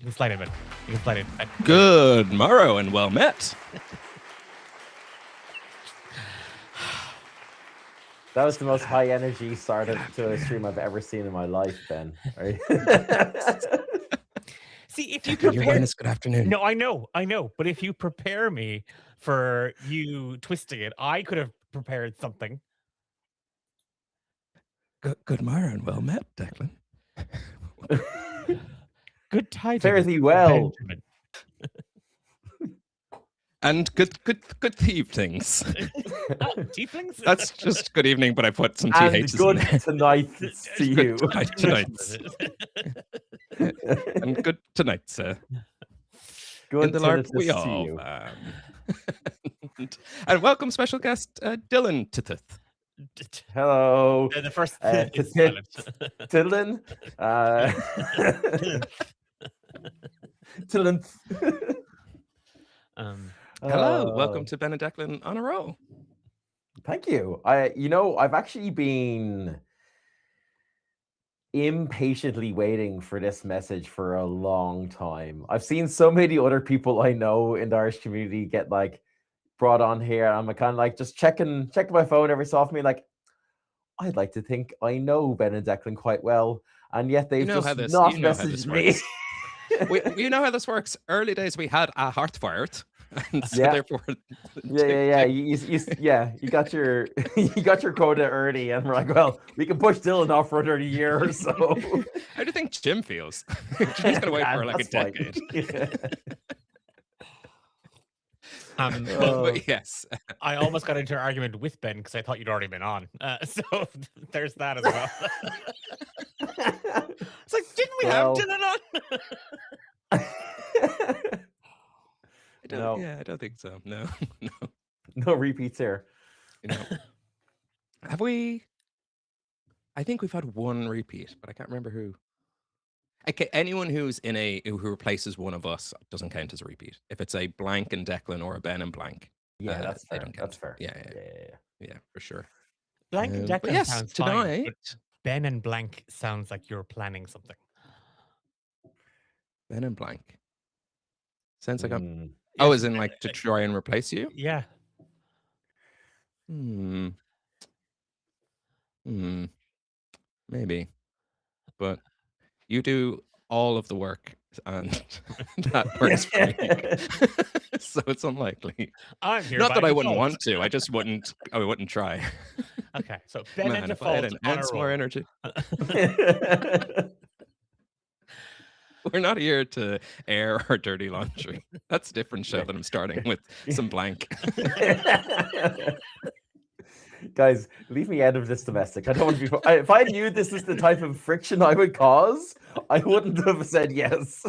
You can slide in, man. You can slide in. Good morrow and well met. That was the most high energy start to a stream I've ever seen in my life, Ben. Right? See, if you prepare, good afternoon. no, I know, but if you prepare me for you twisting it, I could have prepared something. Good morrow and well met, Declan. Good tidings. Fare thee well. Benjamin. And good things. Tieflings? That's just good evening, but I put some And THs good in there. tonight to you. Tonight's. And good tonight, sir. Good In the LARP, we to all. you. And welcome, special guest Dylan Tithith. Hello. The first is silent. Dylan. Dylan. Hello, welcome to Ben and Declan On A Roll. Thank you. I've actually been impatiently waiting for this message for a long time. I've seen so many other people I know in the Irish community get like brought on here. I'm kind of like just checking my phone every so often. Like, I'd like to think I know Ben and Declan quite well, and yet they've not messaged me. You know how this works. Early days we had a Hearthfire. And so therefore, you got your quota early, and we're like, well, we can push Dylan off for another year or so. How do you think Jim feels? Jim's gonna wait for like a decade. But yes, I almost got into an argument with Ben because I thought you'd already been on. So there's that as well. It's like, didn't we have Dylan on? I don't think so. No. No repeats here. Have we? I think we've had one repeat, but I can't remember who. Okay, anyone who replaces one of us doesn't count as a repeat. If it's a blank and Declan or a Ben and blank, that's fair. They don't count. That's fair. Yeah, for sure. Blank and Declan sounds tonight. Fine, but Ben and blank sounds like you're planning something. Ben and blank sounds like I'm. Oh, as in like to try and replace you? Yeah. Maybe. But you do all of the work and that works for me. So it's unlikely. I'm here. Not that I wouldn't want to, I wouldn't try. Okay. So Ben and default if I had an ounce more energy. We're not here to air our dirty laundry. That's a different show that I'm starting with some blank. Guys, leave me out of this domestic. I don't want to be. If I knew this is the type of friction I would cause, I wouldn't have said yes.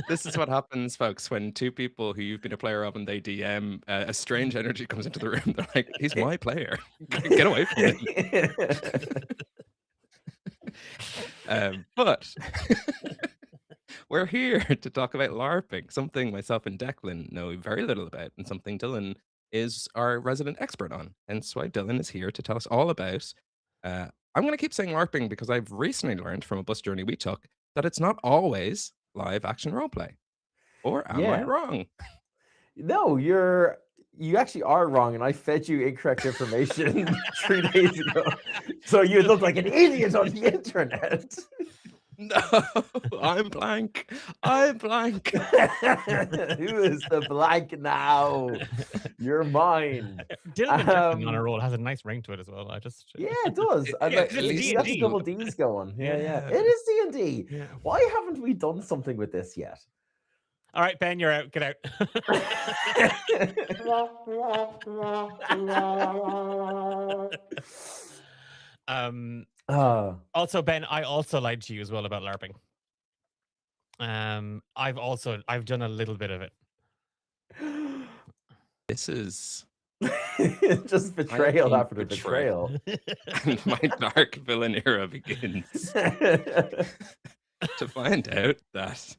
This is what happens, folks, when two people who you've been a player of and they DM, a strange energy comes into the room. They're like, he's my player. Get away from him. But we're here to talk about LARPing, something myself and Declan know very little about, and something Dylan is our resident expert on. Hence why Dylan is here to tell us all about. I'm going to keep saying LARPing because I've recently learned from a bus journey we took that it's not always live action roleplay. Or am I wrong? No, you actually are wrong, and I fed you incorrect information 3 days ago. So you look like an idiot on the internet. No, I'm blank. I'm blank. Who is the blank now? You're mine. Dylan On A Roll has a nice ring to it as well. Yeah, it does. That's double D's going. Yeah. It is D&D. Yeah. Why haven't we done something with this yet? All right, Ben, you're out. Get out. Also, Ben, I also lied to you as well about LARPing. I've done a little bit of it. This is just betrayal after the betrayal. And my dark villain era begins. To find out that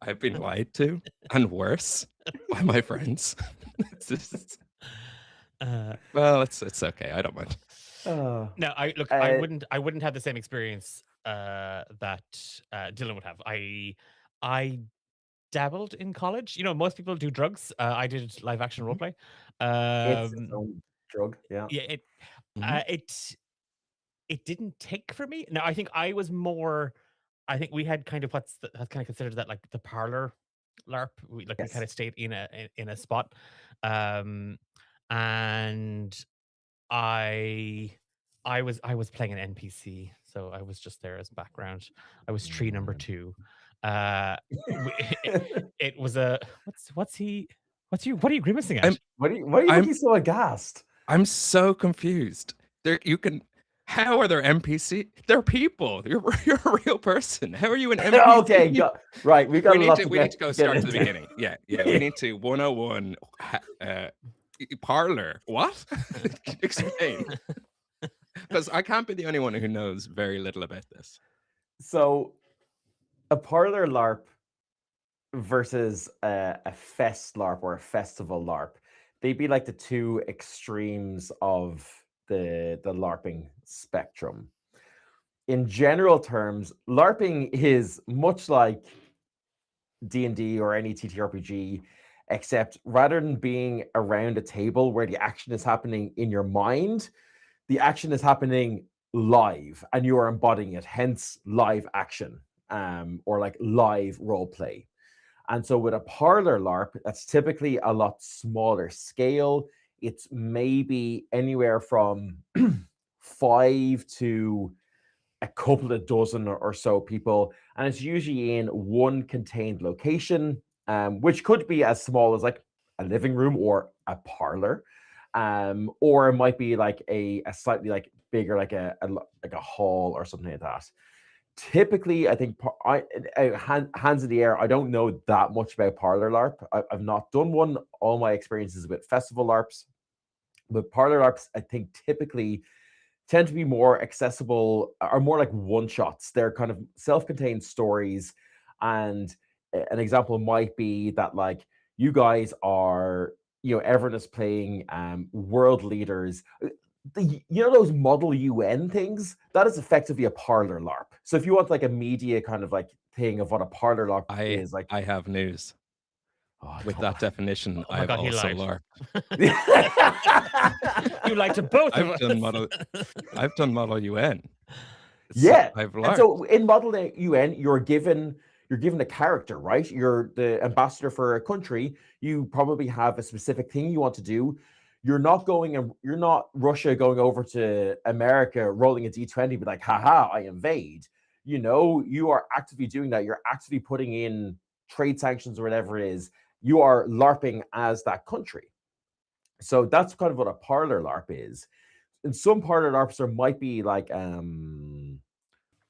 I've been lied to, and worse, by my friends. Well, it's okay. I don't mind. No, I wouldn't have the same experience that Dylan would have. I dabbled in college. You know, most people do drugs. I did live action Mhm. roleplay. It's its own drug. Yeah. Yeah, Mhm. it didn't take for me. No, I think I was more. I think we had kind of that's kind of considered that like the parlor LARP. We kind Yes. of stayed in a spot, um, and I I was playing an NPC, so I was just there as background. I was tree number Mm. 2. Uh, w it was a what are you grimacing I'm at? Why are you I'm looking so aghast? I'm so confused. You can. How are there NPC? They're people. You're a real person. How are you an Okay, NPC? right. We got a lot to We need to go get start to the into. beginning. Yeah, yeah. We need to 101 parlor. What? Explain. Because I can't be the only one who knows very little about this. So, a parlor LARP versus a fest LARP or a festival LARP, they'd be like the two extremes of the LARPing spectrum. In general terms, LARPing is much like D&D or any TTRPG, except rather than being around a table where the action is happening in your mind, the action is happening live and you are embodying it, hence live action, or like live role play. And so with a parlor LARP, that's typically a lot smaller scale. It's maybe anywhere from 5 to a couple of dozen or so people, and it's usually in one contained location, which could be as small as like a living room or a parlor, or it might be like a slightly like bigger, like like a hall or something like that. Typically, I think hands in the air. I don't know that much about parlor LARP. I've not done one. All my experiences with festival LARPs, but parlor LARPs, I think typically tend to be more accessible, are more like one shots. They're kind of self-contained stories, and an example might be that like you guys are, everyone is playing world leaders. Those model UN things, that is effectively a parlor LARP. So if you want like a media kind of like thing of what a parlor LARP is like, I have news. oh, With that definition, Oh my I've god, he also lied. LARPed. You lied to both of us. I've done model UN. So Yeah. I've And LARPed. so in Model UN, you're given a character, right? You're the ambassador for a country. You probably have a specific thing you want to do. You're not Russia going over to America, rolling a D20, be like, haha, I invade. You are actively doing that. You're actively putting in trade sanctions or whatever it is. You are LARPing as that country. So that's kind of what a parlor LARP is. In some parlor LARPs, there might be like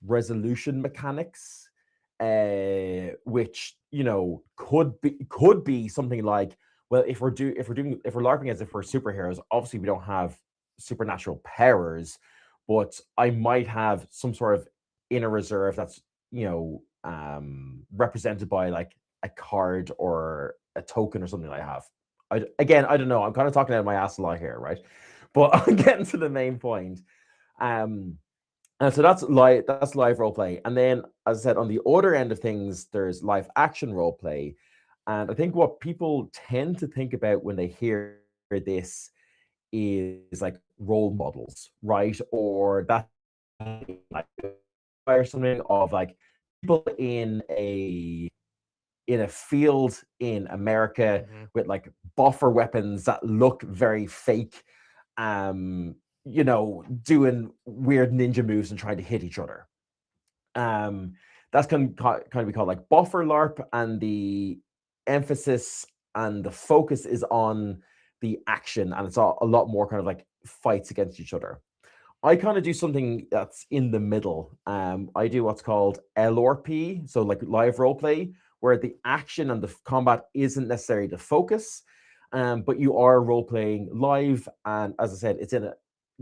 resolution mechanics, which could be something like, well, if we're LARPing as if we're superheroes, obviously we don't have supernatural powers, but I might have some sort of inner reserve that's represented by like a card or a token or something I have. I don't know. I'm kind of talking out of my ass a lot here, right? But I'm getting to the main point. And so that's live role play. And then, as I said, on the other end of things, there's live action role play. And I think what people tend to think about when they hear this is like role models, right? Or that like or something of like people in a field in America with like buffer weapons that look very fake, doing weird ninja moves and trying to hit each other. That's kind of be called like buffer LARP, and the emphasis and the focus is on the action, and it's a lot more kind of like fights against each other. I kind of do something that's in the middle. I do what's called LRP, so like live role play, where the action and the combat isn't necessarily the focus, but you are role playing live. And as I said, it's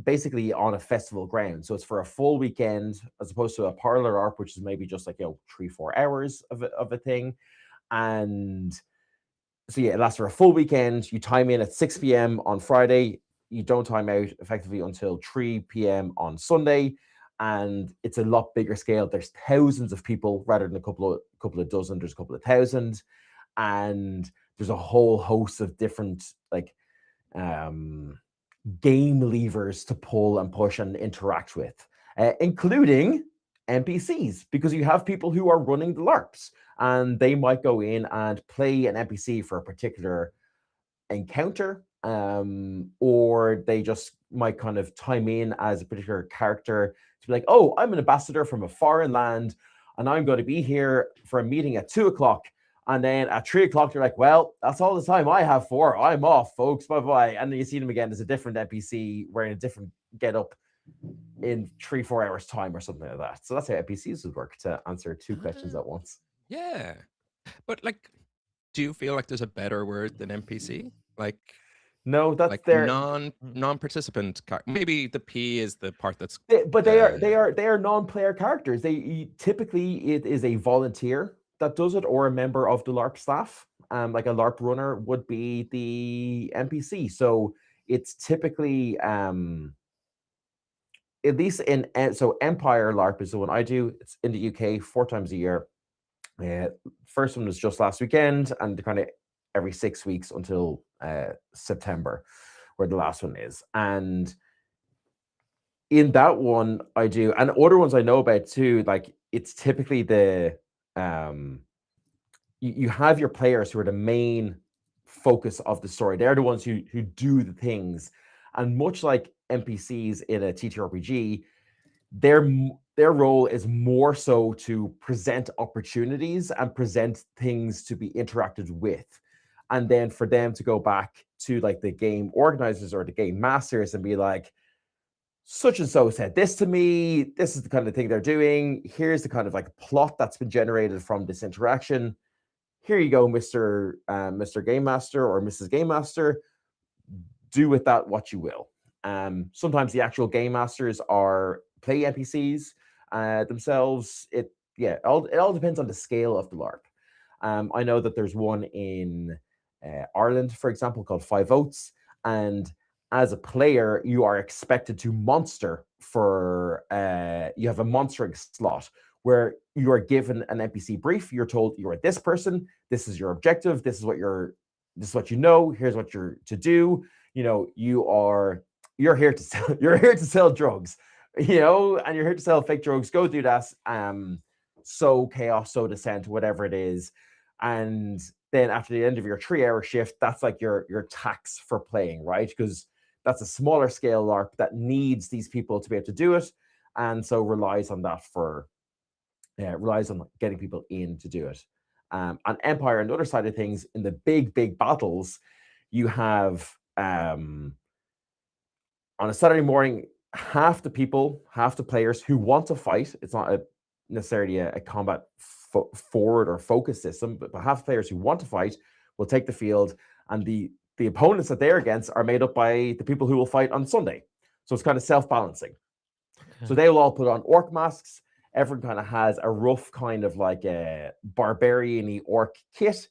basically on a festival ground, so it's for a full weekend as opposed to a parlor LARP, which is maybe just like 3-4 hours of a thing. And so yeah, it lasts for a full weekend. You time in at 6 p.m. on Friday. You don't time out effectively until 3 p.m. on Sunday. and it's a lot bigger scale. There's thousands of people rather than a couple of dozen. There's a couple of thousand, and there's a whole host of different like game levers to pull and push and interact with, including NPCs, because you have people who are running the LARPs and they might go in and play an NPC for a particular encounter, or they just might kind of time in as a particular character to be like, oh, I'm an ambassador from a foreign land and I'm going to be here for a meeting at 2:00. And then at 3:00, you're like, well, that's all the time I have for. I'm off, folks. Bye-bye. And then you see them again as a different NPC wearing a different get-up in 3-4 hours' time or something like that. So that's how NPCs would work, to answer two questions at once. Yeah. But like, do you feel like there's a better word than NPC? Like, no, that's like their non-participant. Maybe the P is the part that's. But they are non-player characters. Typically it is a volunteer that does it, or a member of the LARP staff. Like a LARP runner would be the NPC. So it's typically at least so Empire LARP is the one I do. It's in the UK 4 times a year. First one was just last weekend, and kind of every 6 weeks until September, where the last one is. And in that one I do, and other ones I know about too, like it's typically the you have your players who are the main focus of the story. They're the ones who do the things, and much like NPCs in a TTRPG, their role is more so to present opportunities and present things to be interacted with, and then for them to go back to like the game organizers or the game masters and be like, such and so said this to me, this is the kind of thing they're doing, here's the kind of like plot that's been generated from this interaction, here you go, Mr. Game Master or Mrs. Game Master, do with that what you will. Sometimes the actual game masters are play NPCs themselves. It all depends on the scale of the LARP. I know that there's one in Ireland, for example, called 5 Votes, and as a player, you are expected to monster for you have a monstering slot where you are given an NPC brief. You're told you are this person, this is your objective, this is what you know, here's what you're to do. You know, you're here to sell drugs, you know, and you're here to sell fake drugs. Go do that. Sow chaos, sow dissent, whatever it is. And then after the end of your 3-hour shift, that's like your tax for playing, right? Because that's a smaller scale LARP that needs these people to be able to do it, and so relies on that relies on getting people in to do it. On Empire, on the other side of things, in the big battles, you have on a Saturday morning, half the players who want to fight. It's not necessarily a combat forward or focus system, but half the players who want to fight will take the field, and the opponents that they're against are made up by the people who will fight on Sunday. So it's kind of self-balancing. Okay. So they will all put on orc masks. Everyone kind of has a rough kind of like a barbarian-y orc kit.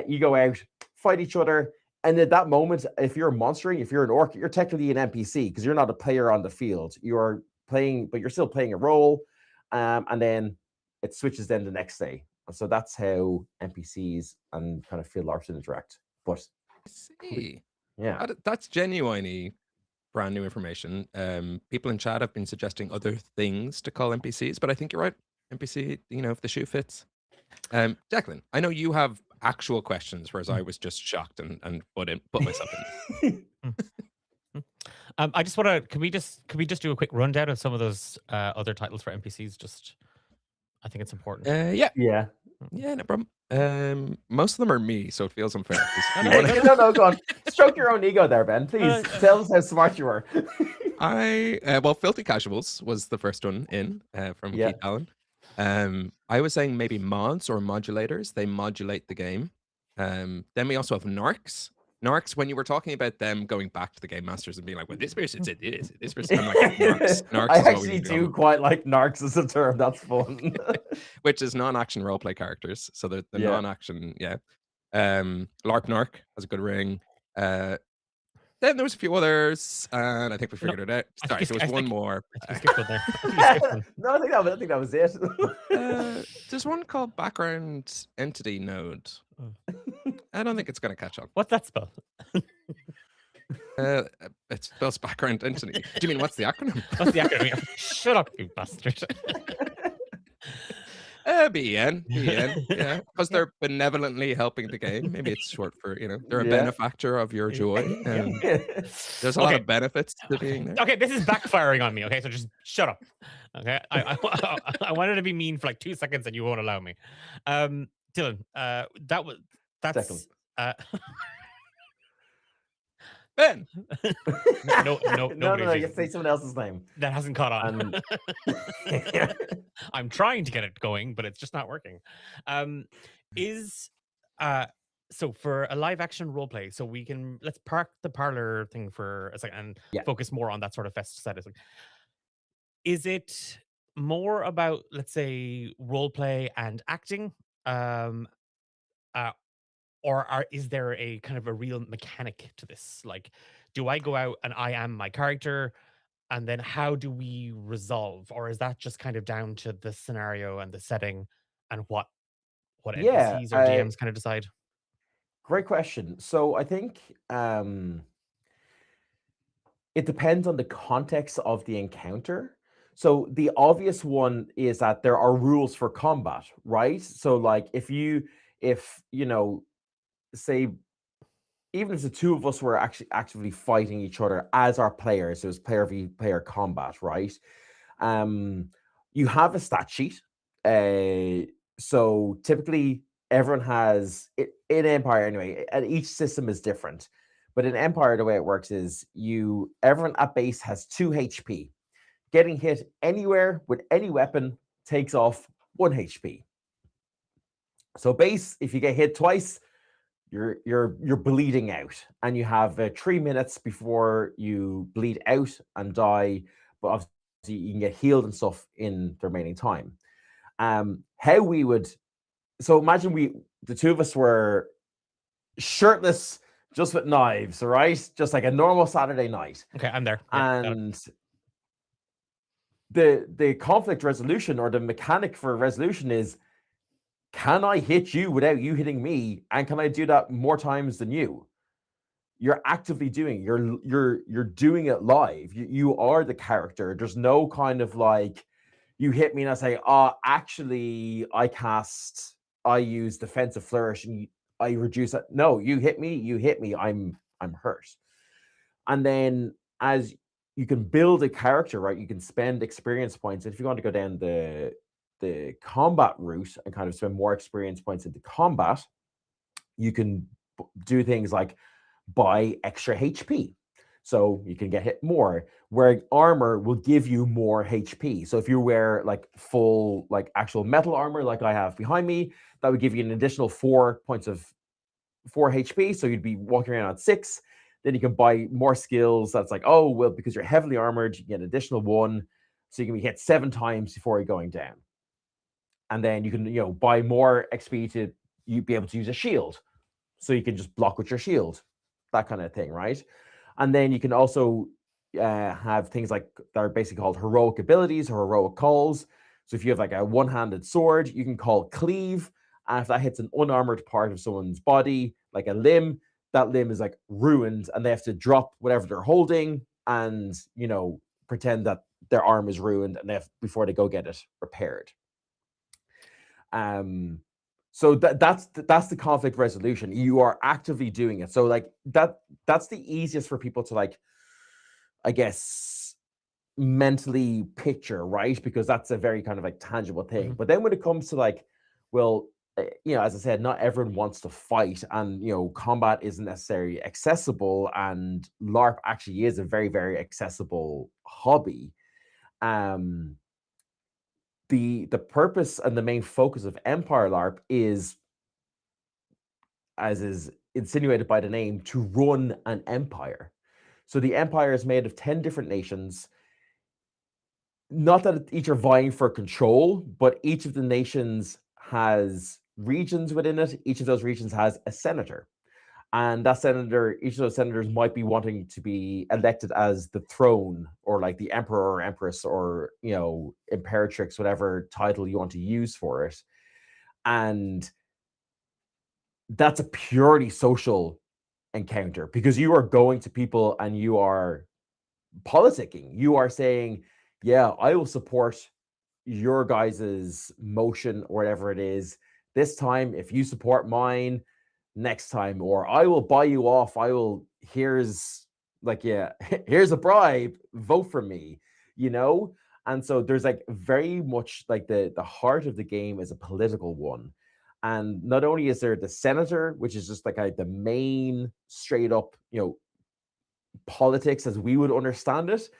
You go out, fight each other, and at that moment, if you're monstering, if you're an orc, you're technically an NPC because you're not a player on the field. You're playing, but you're still playing a role, and then it switches then the next day. And so that's how NPCs and kind of field LARPs interact. But see, yeah, that's genuinely brand new information. People in chat have been suggesting other things to call NPCs, but I think you're right. NPC, you know, if the shoe fits. Declan, I know you have actual questions, whereas I was just shocked and put myself in. I just want to. Can we just do a quick rundown of some of those other titles for NPCs? Just, I think it's important. Yeah, no problem. Most of them are me, so it feels unfair. No, go on. Stroke your own ego there, Ben. Please tell us how smart you were. Well, Filthy Casuals was the first one in from Keith Allen. I was saying maybe mods or modulators. They modulate the game. Then we also have narcs. Narcs, when you were talking about them going back to the game masters and being like, well, this person said this, this person, I'm like, narcs I actually do quite like narcs as a term. That's fun. Which is non-action roleplay characters. So the non-action, LARP narc has a good ring. Then there was a few others, and I think we figured it out. I Sorry, think there was one more. I think you skipped one there. I think you skipped one. No, I think that was it. There's one called background entity node. I don't think it's going to catch on. What's that spell? It spells background entity. Do you mean what's the acronym? What's the acronym? Shut up, you bastard. BN, yeah, because they're benevolently helping the game. Maybe it's short for, they're a Yeah. benefactor of your joy. And there's a lot of benefits to being there. Okay, this is backfiring on me. Okay, so just shut up. Okay, I wanted to be mean for like 2 seconds, and you won't allow me. Dylan, that's Ben. no, You say someone else's name. that hasn't caught on. I'm trying to get it going, but it's just not working. So for a live action role play, so let's park the parlor thing for a second and focus more on that sort of fest setting. Is it more about, let's say, role play and acting, or is there a kind of a real mechanic to this? Like, do I go out and I am my character, and then how do we resolve? Or is that just kind of down to the scenario and the setting and what NPCs or DMs kind of decide? Great question. So I think it depends on the context of the encounter. So the obvious one is that there are rules for combat, right? So like if say, even if the two of us were actually actively fighting each other as our players, it was player v player combat, right? You have a stat sheet. So typically everyone has it in Empire anyway, and each system is different. But in Empire, the way it works is everyone at base has 2 HP. Getting hit anywhere with any weapon takes off 1 HP. So base, if you get hit twice, you're bleeding out, and you have 3 minutes before you bleed out and die. But obviously, you can get healed and stuff in the remaining time. So imagine the two of us were shirtless, just with knives, all right? Just like a normal Saturday night. Okay, I'm there. And the conflict resolution, or the mechanic for resolution, is, can I hit you without you hitting me? And can I do that more times than you? You're actively doing, you're doing it live. You are the character. There's no kind of like, you hit me and I say, actually I use defensive flourish and I reduce it. No, you hit me, I'm hurt. And then as you can build a character, right? You can spend experience points. And if you want to go down the combat route and kind of spend more experience points into combat, you can do things like buy extra HP. So you can get hit more. Wearing armor will give you more HP. So if you wear like full, like actual metal armor, like I have behind me, that would give you an additional 4 HP. So you'd be walking around at 6. Then you can buy more skills. That's like, oh, well, because you're heavily armored, you get an additional 1. So you can be hit 7 times before you're going down. And then you can, buy more XP to be able to use a shield. So you can just block with your shield, that kind of thing, right? And then you can also have things like that are basically called heroic abilities or heroic calls. So if you have like a one-handed sword, you can call cleave. And if that hits an unarmored part of someone's body, like a limb, that limb is like ruined, and they have to drop whatever they're holding and, pretend that their arm is ruined, and before they go get it repaired. So that's the conflict resolution. You are actively doing it. So like that's the easiest for people to, like, I guess, mentally picture, right? Because that's a very kind of like tangible thing. Mm-hmm. But then when it comes to like, well, as I said, not everyone wants to fight, and combat isn't necessarily accessible, and LARP actually is a very, very accessible hobby. The purpose and the main focus of Empire LARP is, as is insinuated by the name, to run an empire. So the empire is made of 10 different nations. Not that each are vying for control, but each of the nations has regions within it. Each of those regions has a senator. And that senator, each of those senators might be wanting to be elected as the throne, or like the emperor or empress, or, you know, imperatrix, whatever title you want to use for it. And that's a purely social encounter, because you are going to people and you are politicking. You are saying, yeah, I will support your guys's motion or whatever it is this time if you support mine next time, or I will buy you off. Here's like, yeah, here's a bribe, vote for me, you know? And so there's like very much like the heart of the game is a political one. And not only is there the senator, which is just like the main straight up, you know, politics as we would understand it,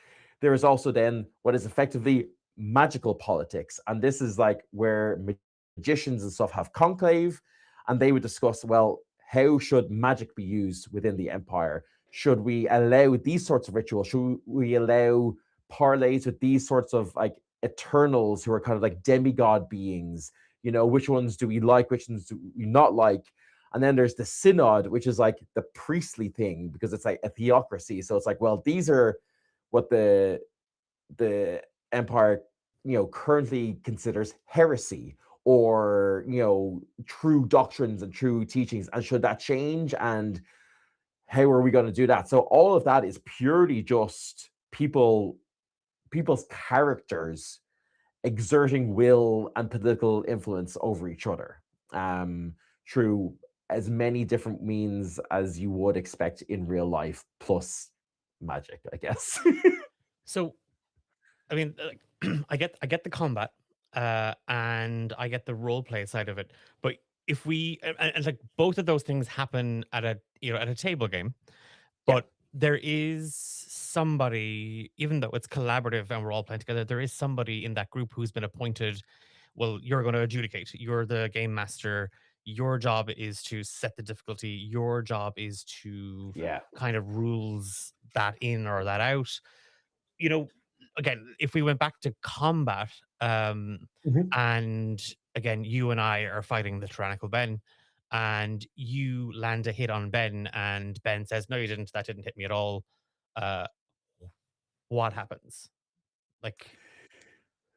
there is also then what is effectively magical politics. And this is like where magicians and stuff have conclave, and they would discuss, well, how should magic be used within the empire? Should we allow these sorts of rituals? Should we allow parlays with these sorts of like eternals who are kind of like demigod beings? You know, which ones do we like? Which ones do we not like? And then there's the synod, which is like the priestly thing, because it's like a theocracy. So it's like, well, these are what the empire, you know, currently considers heresy, or, you know, true doctrines and true teachings. And should that change? And how are we going to do that? So all of that is purely just people's characters exerting will and political influence over each other, through as many different means as you would expect in real life, plus magic, I guess. So, I mean, I get the combat, and I get the role play side of it. But if we and like both of those things happen at a table game, Yeah. but there is somebody, even though it's collaborative and we're all playing together, there is somebody in that group who's been appointed. Well, you're going to adjudicate. You're the game master. Your job is to set the difficulty. Your job is to Yeah. kind of rules that in or that out. You know, again, if we went back to combat, and again, you and I are fighting the tyrannical Ben, and you land a hit on Ben, and Ben says, "No, you didn't. That didn't hit me at all." Uh, what happens? Like,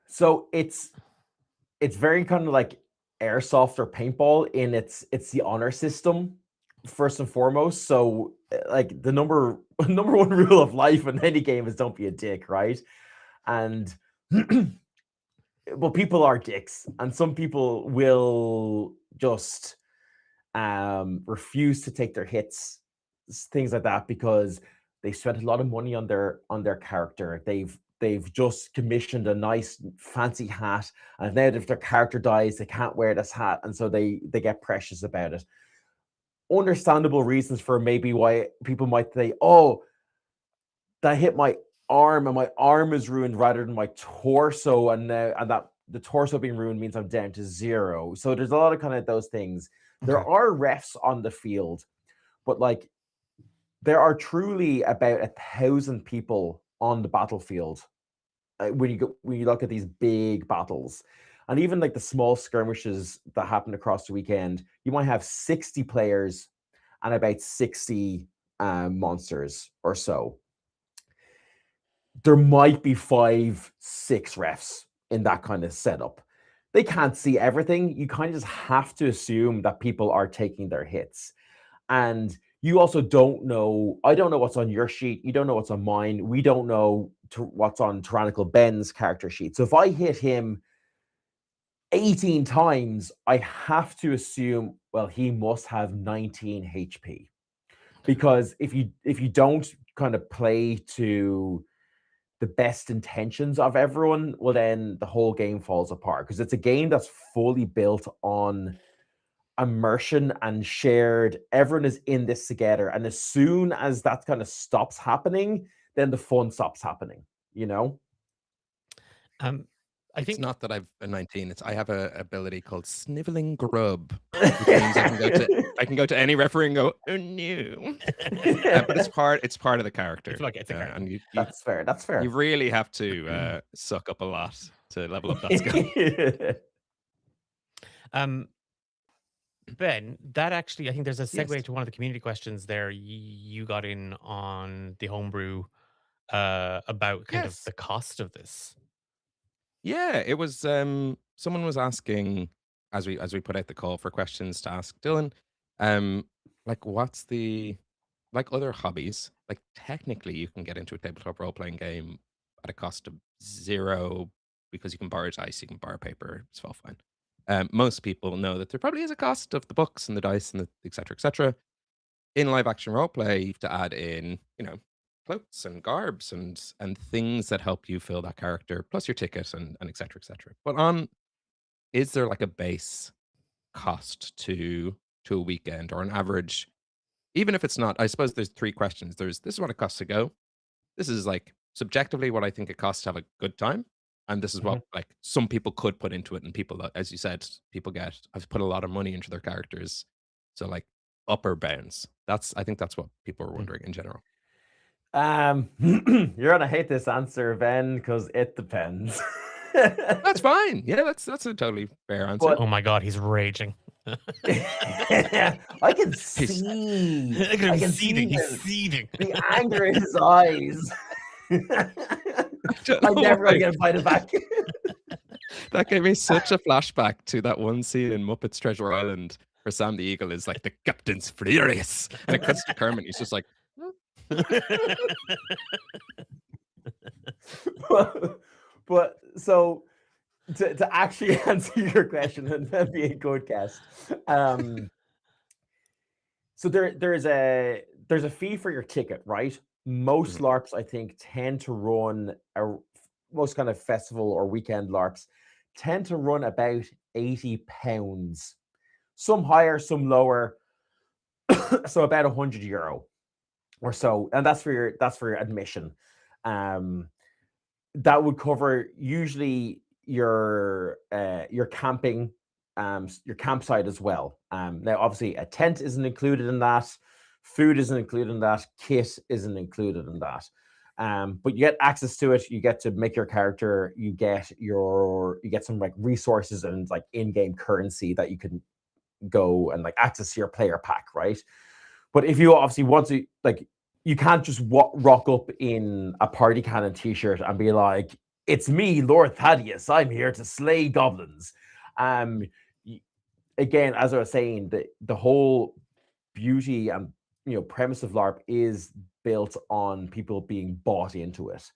So it's very kind of like airsoft or paintball in it's the honor system first and foremost. So like the number one rule of life in any game is don't be a dick, right? And well, people are dicks, and some people will just refuse to take their hits, things like that, because they spent a lot of money on their character. They've just commissioned a nice fancy hat, and now if their character dies, they can't wear this hat, and so they get precious about it. Understandable reasons for maybe why people might say, "Oh, that hit my arm, and my arm is ruined rather than my torso, and that the torso being ruined means I'm down to 0." So there's a lot of kind of those things. There Okay. are refs on the field, but like there are truly about 1,000 people on the battlefield when you look at these big battles. And even like the small skirmishes that happen across the weekend, you might have 60 players and about 60 monsters or so. There might be 5, 6 refs in that kind of setup. They can't see everything. You kind of just have to assume that people are taking their hits. And you also don't know, I don't know what's on your sheet. You don't know what's on mine. We don't know what's on Tyrannical Ben's character sheet. So if I hit him 18 times, I have to assume, well, he must have 19 HP. Because if you don't kind of play to the best intentions of everyone, well, then the whole game falls apart, because it's a game that's fully built on immersion and shared. Everyone is in this together, and as soon as that kind of stops happening, then the fun stops happening, you know. I It's think not that I've a 19. It's I have a ability called Sniveling Grub, which means I can go to any referee and go, "Oh no!" But it's part of the character. it's like it's a character. And you That's fair. you really have to suck up a lot to level up that skill. Um, Ben, that actually, I think there's a segue Yes. to one of the community questions there. You got in on the homebrew about kind of Yes. the cost of this. Yeah, it was someone was asking as we put out the call for questions to ask Dylan, like what's the like other hobbies, like technically you can get into a tabletop role playing game at a cost of zero because you can borrow dice, you can borrow paper, it's all fine. Most people know that there probably is a cost of the books and the dice and the et cetera, et cetera. In live action role play, you have to add in, cloaks and garbs and things that help you fill that character, plus your ticket and et cetera, et cetera. But is there like a base cost to a weekend or an average, even if it's not? I suppose there's three questions. This is what it costs to go. This is like subjectively what I think it costs to have a good time. And this is what like some people could put into it, and people that, as you said, I've put a lot of money into their characters. So like upper bounds. I think that's what people are wondering in general. You're gonna hate this answer, Ben, because it depends. That's fine. Yeah, that's a totally fair answer. But- Oh my god, he's raging. I can see. I can can see see he's seething. the anger in his eyes. don't I'm know never why. gonna get invited back. That gave me such a flashback to that one scene in Muppets Treasure Island where Sam the Eagle is like, the captain's furious. And it cuts to Kermit. He's just like, but so to actually answer your question and be a good guest, so there's a fee for your ticket, right? Most LARPs, I think, tend to run most kind of festival or weekend LARPs tend to run about £80, some higher, some lower, so about €100 or so, and that's for your admission. That would cover usually your camping, your campsite as well. Now, obviously, a tent isn't included in that, food isn't included in that, kit isn't included in that. But you get access to it. You get to make your character. You get some like resources and like in-game currency that you can go and like access your player pack, right? But if you obviously want to, like, you can't just rock up in a party cannon t-shirt and be like, "It's me, Lord Thaddeus. I'm here to slay goblins." Again, as I was saying, the whole beauty and premise of LARP is built on people being bought into it.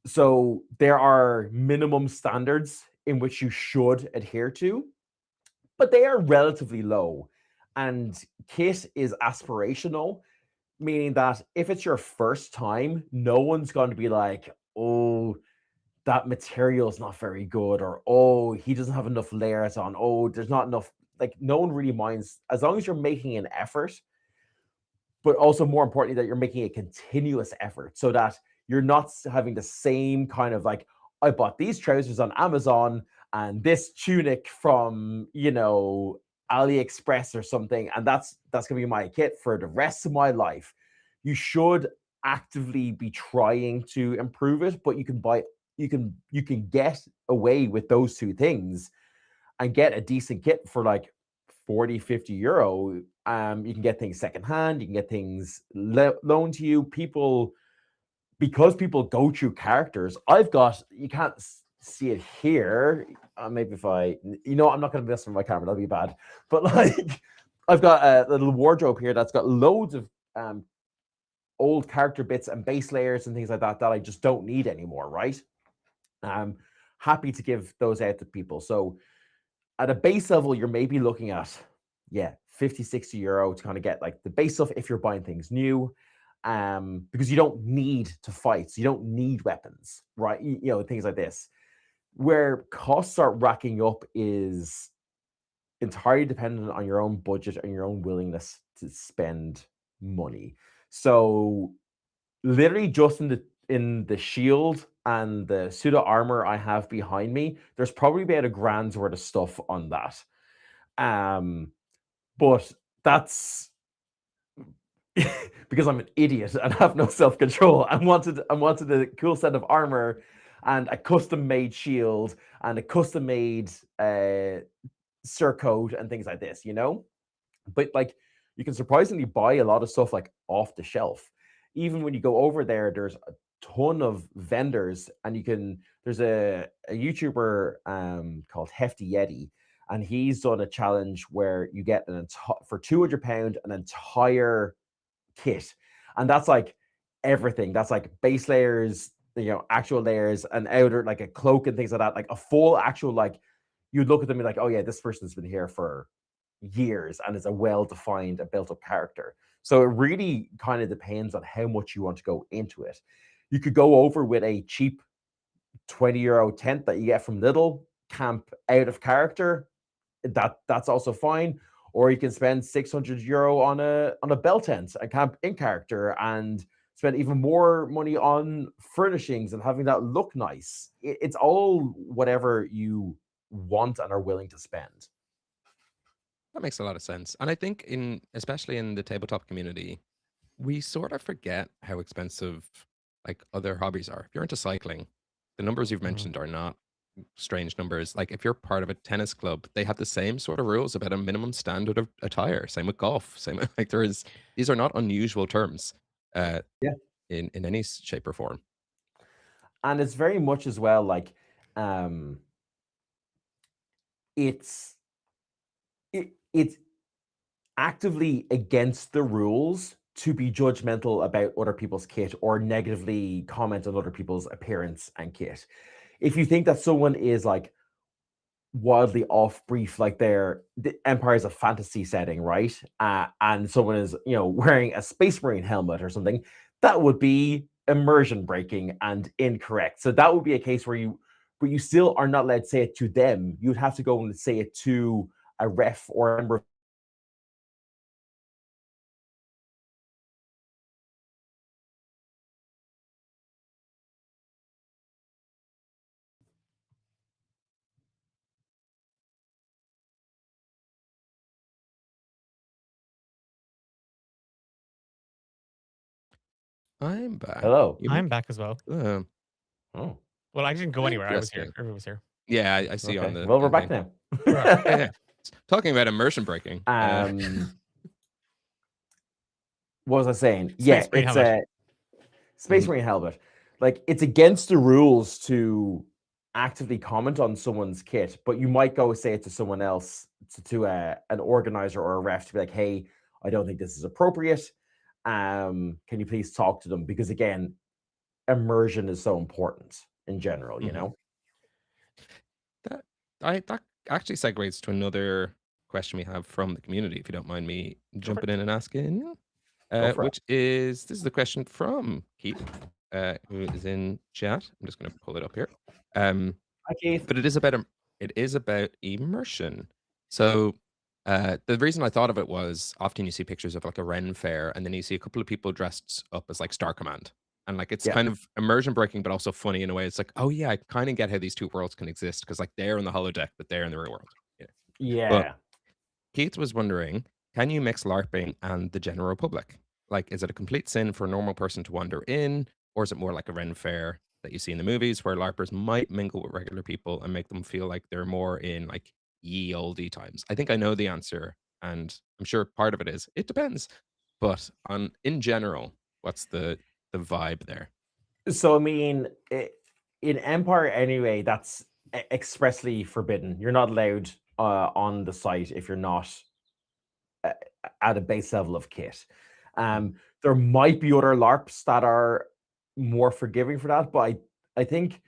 So there are minimum standards in which you should adhere to, but they are relatively low. And kit is aspirational, meaning that if it's your first time, no one's going to be like, "Oh, that material is not very good," or "Oh, he doesn't have enough layers on. Oh, there's not enough." Like, no one really minds as long as you're making an effort, but also more importantly, that you're making a continuous effort so that you're not having the same kind of like, "I bought these trousers on Amazon and this tunic from, AliExpress or something, and that's gonna be my kit for the rest of my life." You should actively be trying to improve it, but you can get away with those two things and get a decent kit for like 40-50 euro. You can get things secondhand, you can get things loaned to you. Because people go through characters, you can't see it here. Maybe if I'm not going to mess with my camera, that'll be bad. But like, I've got a little wardrobe here that's got loads of old character bits and base layers and things like that I just don't need anymore, right? I'm happy to give those out to people. So at a base level, you're maybe looking at 50-60 euro to kind of get like the base stuff if you're buying things new. Because you don't need to fight, so you don't need weapons, right? Things like this. Where costs start racking up is entirely dependent on your own budget and your own willingness to spend money. So literally just in the shield and the suit of armor I have behind me, there's probably about $1,000 worth of stuff on that. But that's because I'm an idiot and have no self-control. I wanted a cool set of armor and a custom-made shield and a custom-made code and things like this, you know? But like you can surprisingly buy a lot of stuff like off the shelf. Even when you go over there, there's a ton of vendors, and there's a YouTuber called Hefty Yeti, and he's done a challenge where you get for £200 an entire kit, and that's like everything. That's like base layers, actual layers, and outer, like a cloak and things like that, like a full actual, like you'd look at them and be like, oh yeah, this person's been here for years and is a well-defined, a built-up character. So it really kind of depends on how much you want to go into it. You could go over with a cheap €20 tent that you get from Lidl, camp out of character. That's also fine. Or you can spend €600 on a bell tent and camp in character, and spend even more money on furnishings and having that look nice. It's all whatever you want and are willing to spend. That makes a lot of sense. And I think especially in the tabletop community, we sort of forget how expensive like other hobbies are. If you're into cycling, the numbers you've mentioned are not strange numbers. Like if you're part of a tennis club, they have the same sort of rules about a minimum standard of attire. Same with golf. Like these are not unusual terms. Yeah. In any shape or form. And it's very much as well like it's actively against the rules to be judgmental about other people's kit or negatively comment on other people's appearance and kit. If you think that someone is like wildly off brief, like the Empire is a fantasy setting, right? And someone is, wearing a Space Marine helmet or something, that would be immersion breaking and incorrect. So that would be a case where you still are not allowed to say it to them. You'd have to go and say it to a ref or a member of I'm back. Hello. I'm back as well. Oh. Well, I didn't go anywhere. I was here. Interesting. Everyone was here. Yeah, I see on the. Well, we're on back thing. now. Yeah. Talking about immersion breaking. What was I saying? Space Marine it's helmet. a Space Marine helmet. Like, it's against the rules to actively comment on someone's kit, but you might go say it to someone else, to an organizer or a ref, to be like, hey, I don't think this is appropriate. Can you please talk to them? Because again, immersion is so important in general, you know? That actually segues to another question we have from the community, if you don't mind me jumping in and asking. Which is, this is the question from Keith, who is in chat. I'm just going to pull it up here. Hi, Keith. But it is about immersion. So the reason I thought of it was often you see pictures of like a Ren fair, and then you see a couple of people dressed up as like Star Command. And like it's kind of immersion breaking, but also funny in a way. It's like, oh yeah, I kind of get how these two worlds can exist, because like they're in the holodeck, but they're in the real world. Yeah. But Keith was wondering, can you mix LARPing and the general public? Like, is it a complete sin for a normal person to wander in, or is it more like a Ren fair that you see in the movies, where LARPers might mingle with regular people and make them feel like they're more in like ye olde times? I think I know the answer, and I'm sure part of it is it depends. But in general, what's the vibe there? So I mean, in Empire anyway, that's expressly forbidden. You're not allowed on the site if you're not at a base level of kit. There might be other LARPs that are more forgiving for that, but I think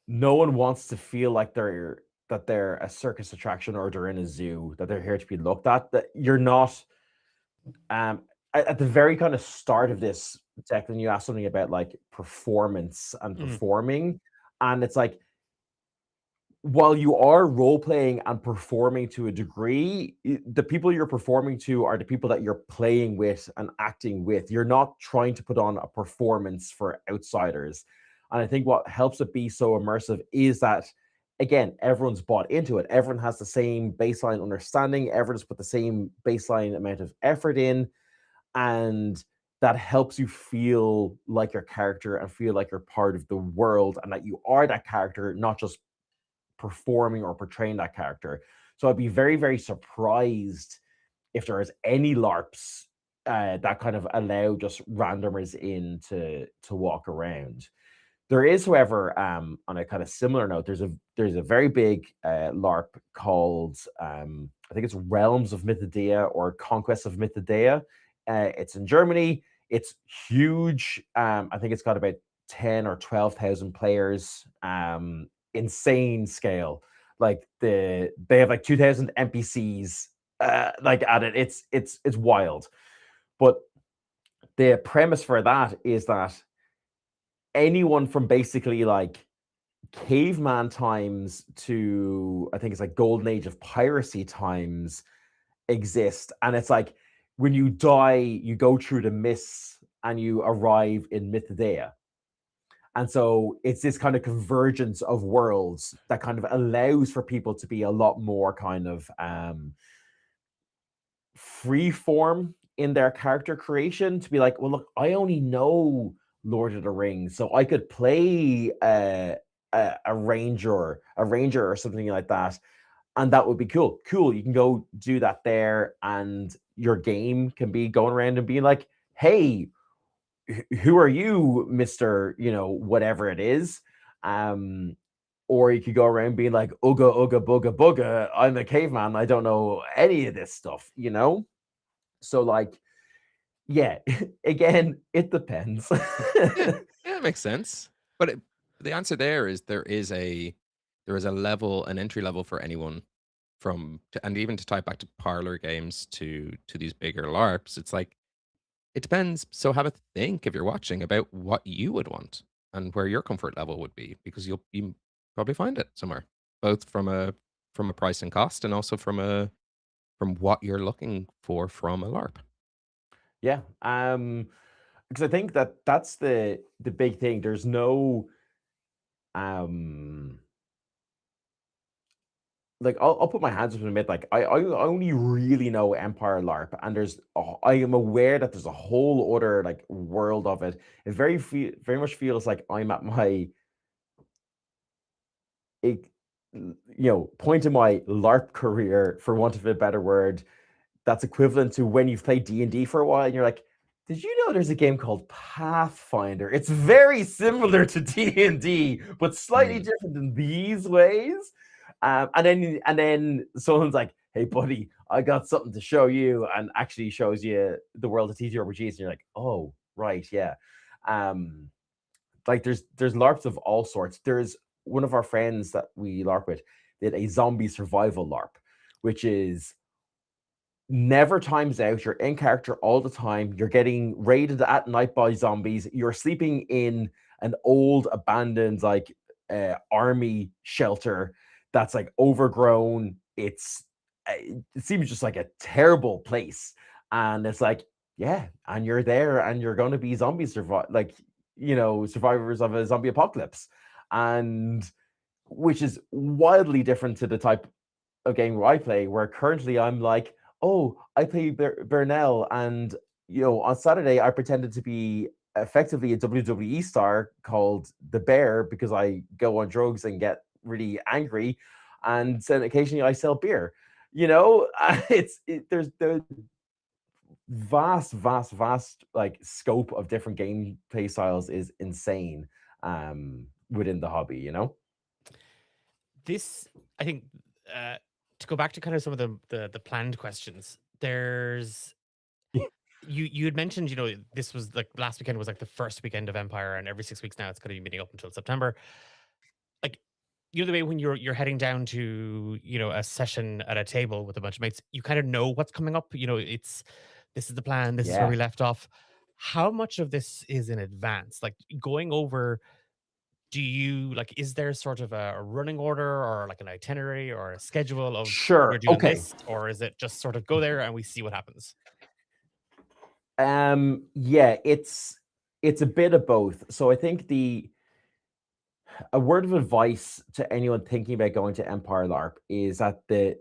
no one wants to feel like they're a circus attraction, or they're in a zoo, that they're here to be looked at. That you're not. At the very kind of start of this, Declan, you asked something about like performance and performing, and it's like, while you are role playing and performing to a degree, the people you're performing to are the people that you're playing with and acting with. You're not trying to put on a performance for outsiders. And I think what helps it be so immersive is that, again, everyone's bought into it. Everyone has the same baseline understanding. Everyone's put the same baseline amount of effort in. And that helps you feel like your character and feel like you're part of the world, and that you are that character, not just performing or portraying that character. So I'd be very, very surprised if there is any LARPs that kind of allow just randomers in to walk around. There is, however, on a kind of similar note, there's a very big LARP called I think it's Realms of Mythodea or Conquest of Mythodea. It's in Germany. It's huge. I think it's got about 10 or 12,000 players. Insane scale. Like they have like 2,000 NPCs like at it. It's wild. But the premise for that is that anyone from basically like caveman times to I think it's like golden age of piracy times exist, and it's like when you die you go through the mists and you arrive in Mythodea, and so it's this kind of convergence of worlds that kind of allows for people to be a lot more kind of free form in their character creation, to be like, well, look, I only know Lord of the Rings, so I could play a ranger or something like that, and that would be cool. You can go do that there, and your game can be going around and being like, hey, who are you, Mr. Whatever it is. Or you could go around being like, ooga ooga booga booga, I'm a caveman, I don't know any of this stuff. So like, yeah, again, it depends. Yeah, it makes sense. But the answer there is there is a level, an entry level for anyone and even to tie it back to parlor games to these bigger LARPs. It's like it depends. So have a think if you're watching about what you would want and where your comfort level would be, because you probably find it somewhere, both from a price and cost, and also from what you're looking for from a LARP. Yeah, because I think that's the big thing. There's no like I'll put my hands up and admit, like I only really know Empire LARP, and I am aware that there's a whole other like world of it. It very much feels like I'm at my point in my LARP career, for want of a better word, that's equivalent to when you've played D&D for a while and you're like, did you know there's a game called Pathfinder? It's very similar to D&D, but slightly different in these ways. And then someone's like, hey, buddy, I got something to show you, and actually shows you the world of TTRPGs, and you're like, oh, right, yeah. Like there's LARPs of all sorts. There's one of our friends that we LARP with did a zombie survival LARP, which is never times out. You're in character all the time. You're getting raided at night by zombies. You're sleeping in an old abandoned like army shelter that's like overgrown. It seems just like a terrible place, and it's like, yeah, and you're there and you're going to be survivors of a zombie apocalypse, and which is wildly different to the type of game where I play, where currently I'm like, oh, I play Bernal, and on Saturday I pretended to be effectively a WWE star called the Bear because I go on drugs and get really angry, and then occasionally I sell beer. There's the vast like scope of different gameplay styles is insane within the hobby. This, I think, to go back to kind of some of the planned questions, there's you had mentioned, this was like last weekend was like the first weekend of Empire, and every 6 weeks now it's going to be meeting up until September. Like, the way when you're heading down to a session at a table with a bunch of mates, you kind of know what's coming up. This is the plan. This is where we left off. How much of this is in advance? Like going over. Is there sort of a running order or like an itinerary or a schedule of Sure. we're doing Okay. this, or is it just sort of go there and we see what happens? Yeah, it's a bit of both. So I think a word of advice to anyone thinking about going to Empire LARP is that the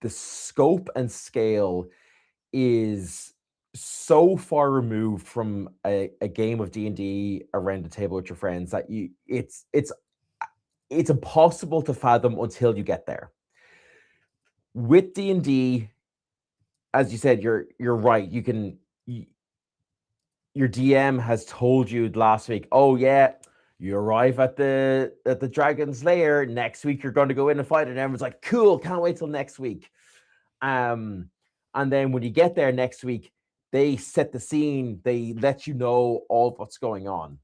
scope and scale is so far removed from a game of D&D around the table with your friends that it's it's impossible to fathom until you get there. With D&D, as you said, you're right. Your DM has told you last week, oh yeah, you arrive at the dragon's lair next week. You're going to go in and fight, and everyone's like, cool, can't wait till next week. And then when you get there next week, they set the scene. They let you know all of what's going on.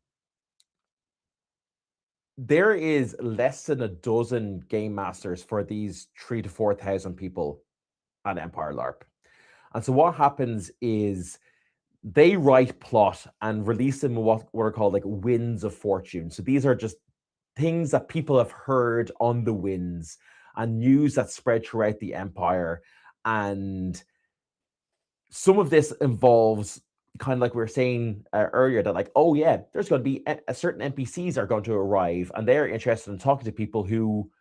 There is less than a dozen game masters for these 3,000 to 4,000 people at Empire LARP. And so what happens is they write plot and release them in what are called like winds of fortune. So these are just things that people have heard on the winds and news that spread throughout the empire. And some of this involves kind of like we were saying earlier, that like, oh yeah, there's going to be a certain NPCs are going to arrive and they're interested in talking to people who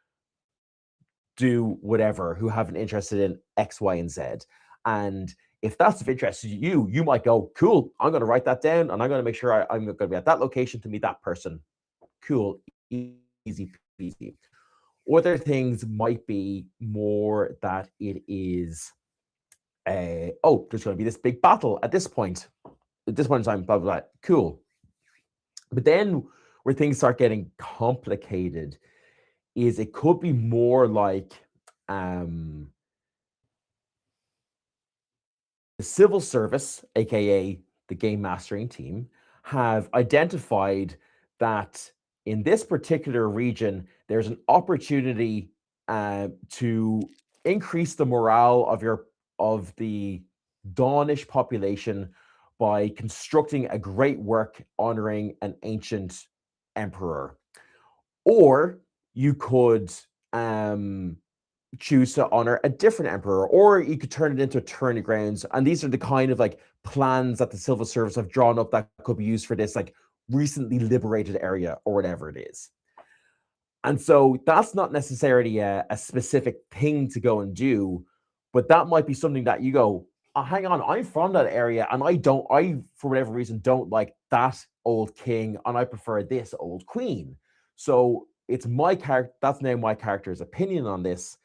do whatever, who have an interest in X, Y, and Z. And if that's of interest to you, you might go, cool, I'm going to write that down and I'm going to make sure I'm going to be at that location to meet that person. Cool, easy peasy. Other things might be more that it is, oh, there's going to be this big battle at this point. At this point in time, blah, blah, blah. Cool. But then where things start getting complicated is it could be more like the civil service, aka the game mastering team, have identified that in this particular region, there's an opportunity to increase the morale of the Dawnish population by constructing a great work honoring an ancient emperor. Or you could choose to honor a different emperor, or you could turn it into a tourney grounds. And these are the kind of like plans that the civil service have drawn up that could be used for this like recently liberated area or whatever it is. And so that's not necessarily a specific thing to go and do, but that might be something that you go, oh, hang on, I'm from that area and I for whatever reason don't like that old king and I prefer this old queen. So it's my character, that's now my character's opinion on this.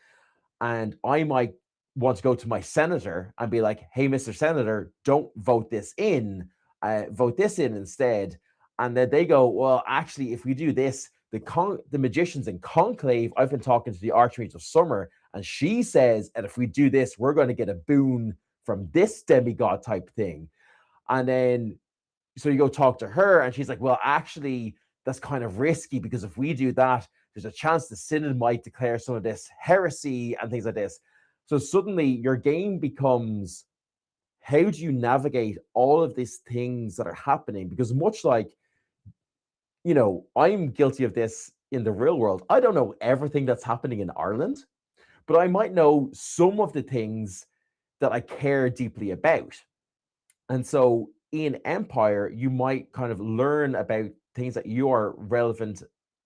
And I might want to go to my senator and be like, hey, Mr. Senator, don't vote this in, vote this in instead. And then they go, well, actually, if we do this, the magicians in conclave, I've been talking to the Archmage of Summer, and she says, and if we do this, we're going to get a boon from this demigod type thing. And then, so you go talk to her, and she's like, well, actually, that's kind of risky because if we do that, there's a chance the synod might declare some of this heresy and things like this. So suddenly your game becomes, how do you navigate all of these things that are happening? Because much like, you know, I'm guilty of this in the real world. I don't know everything that's happening in Ireland, but I might know some of the things that I care deeply about. And so in Empire, you might kind of learn about things that you are relevant,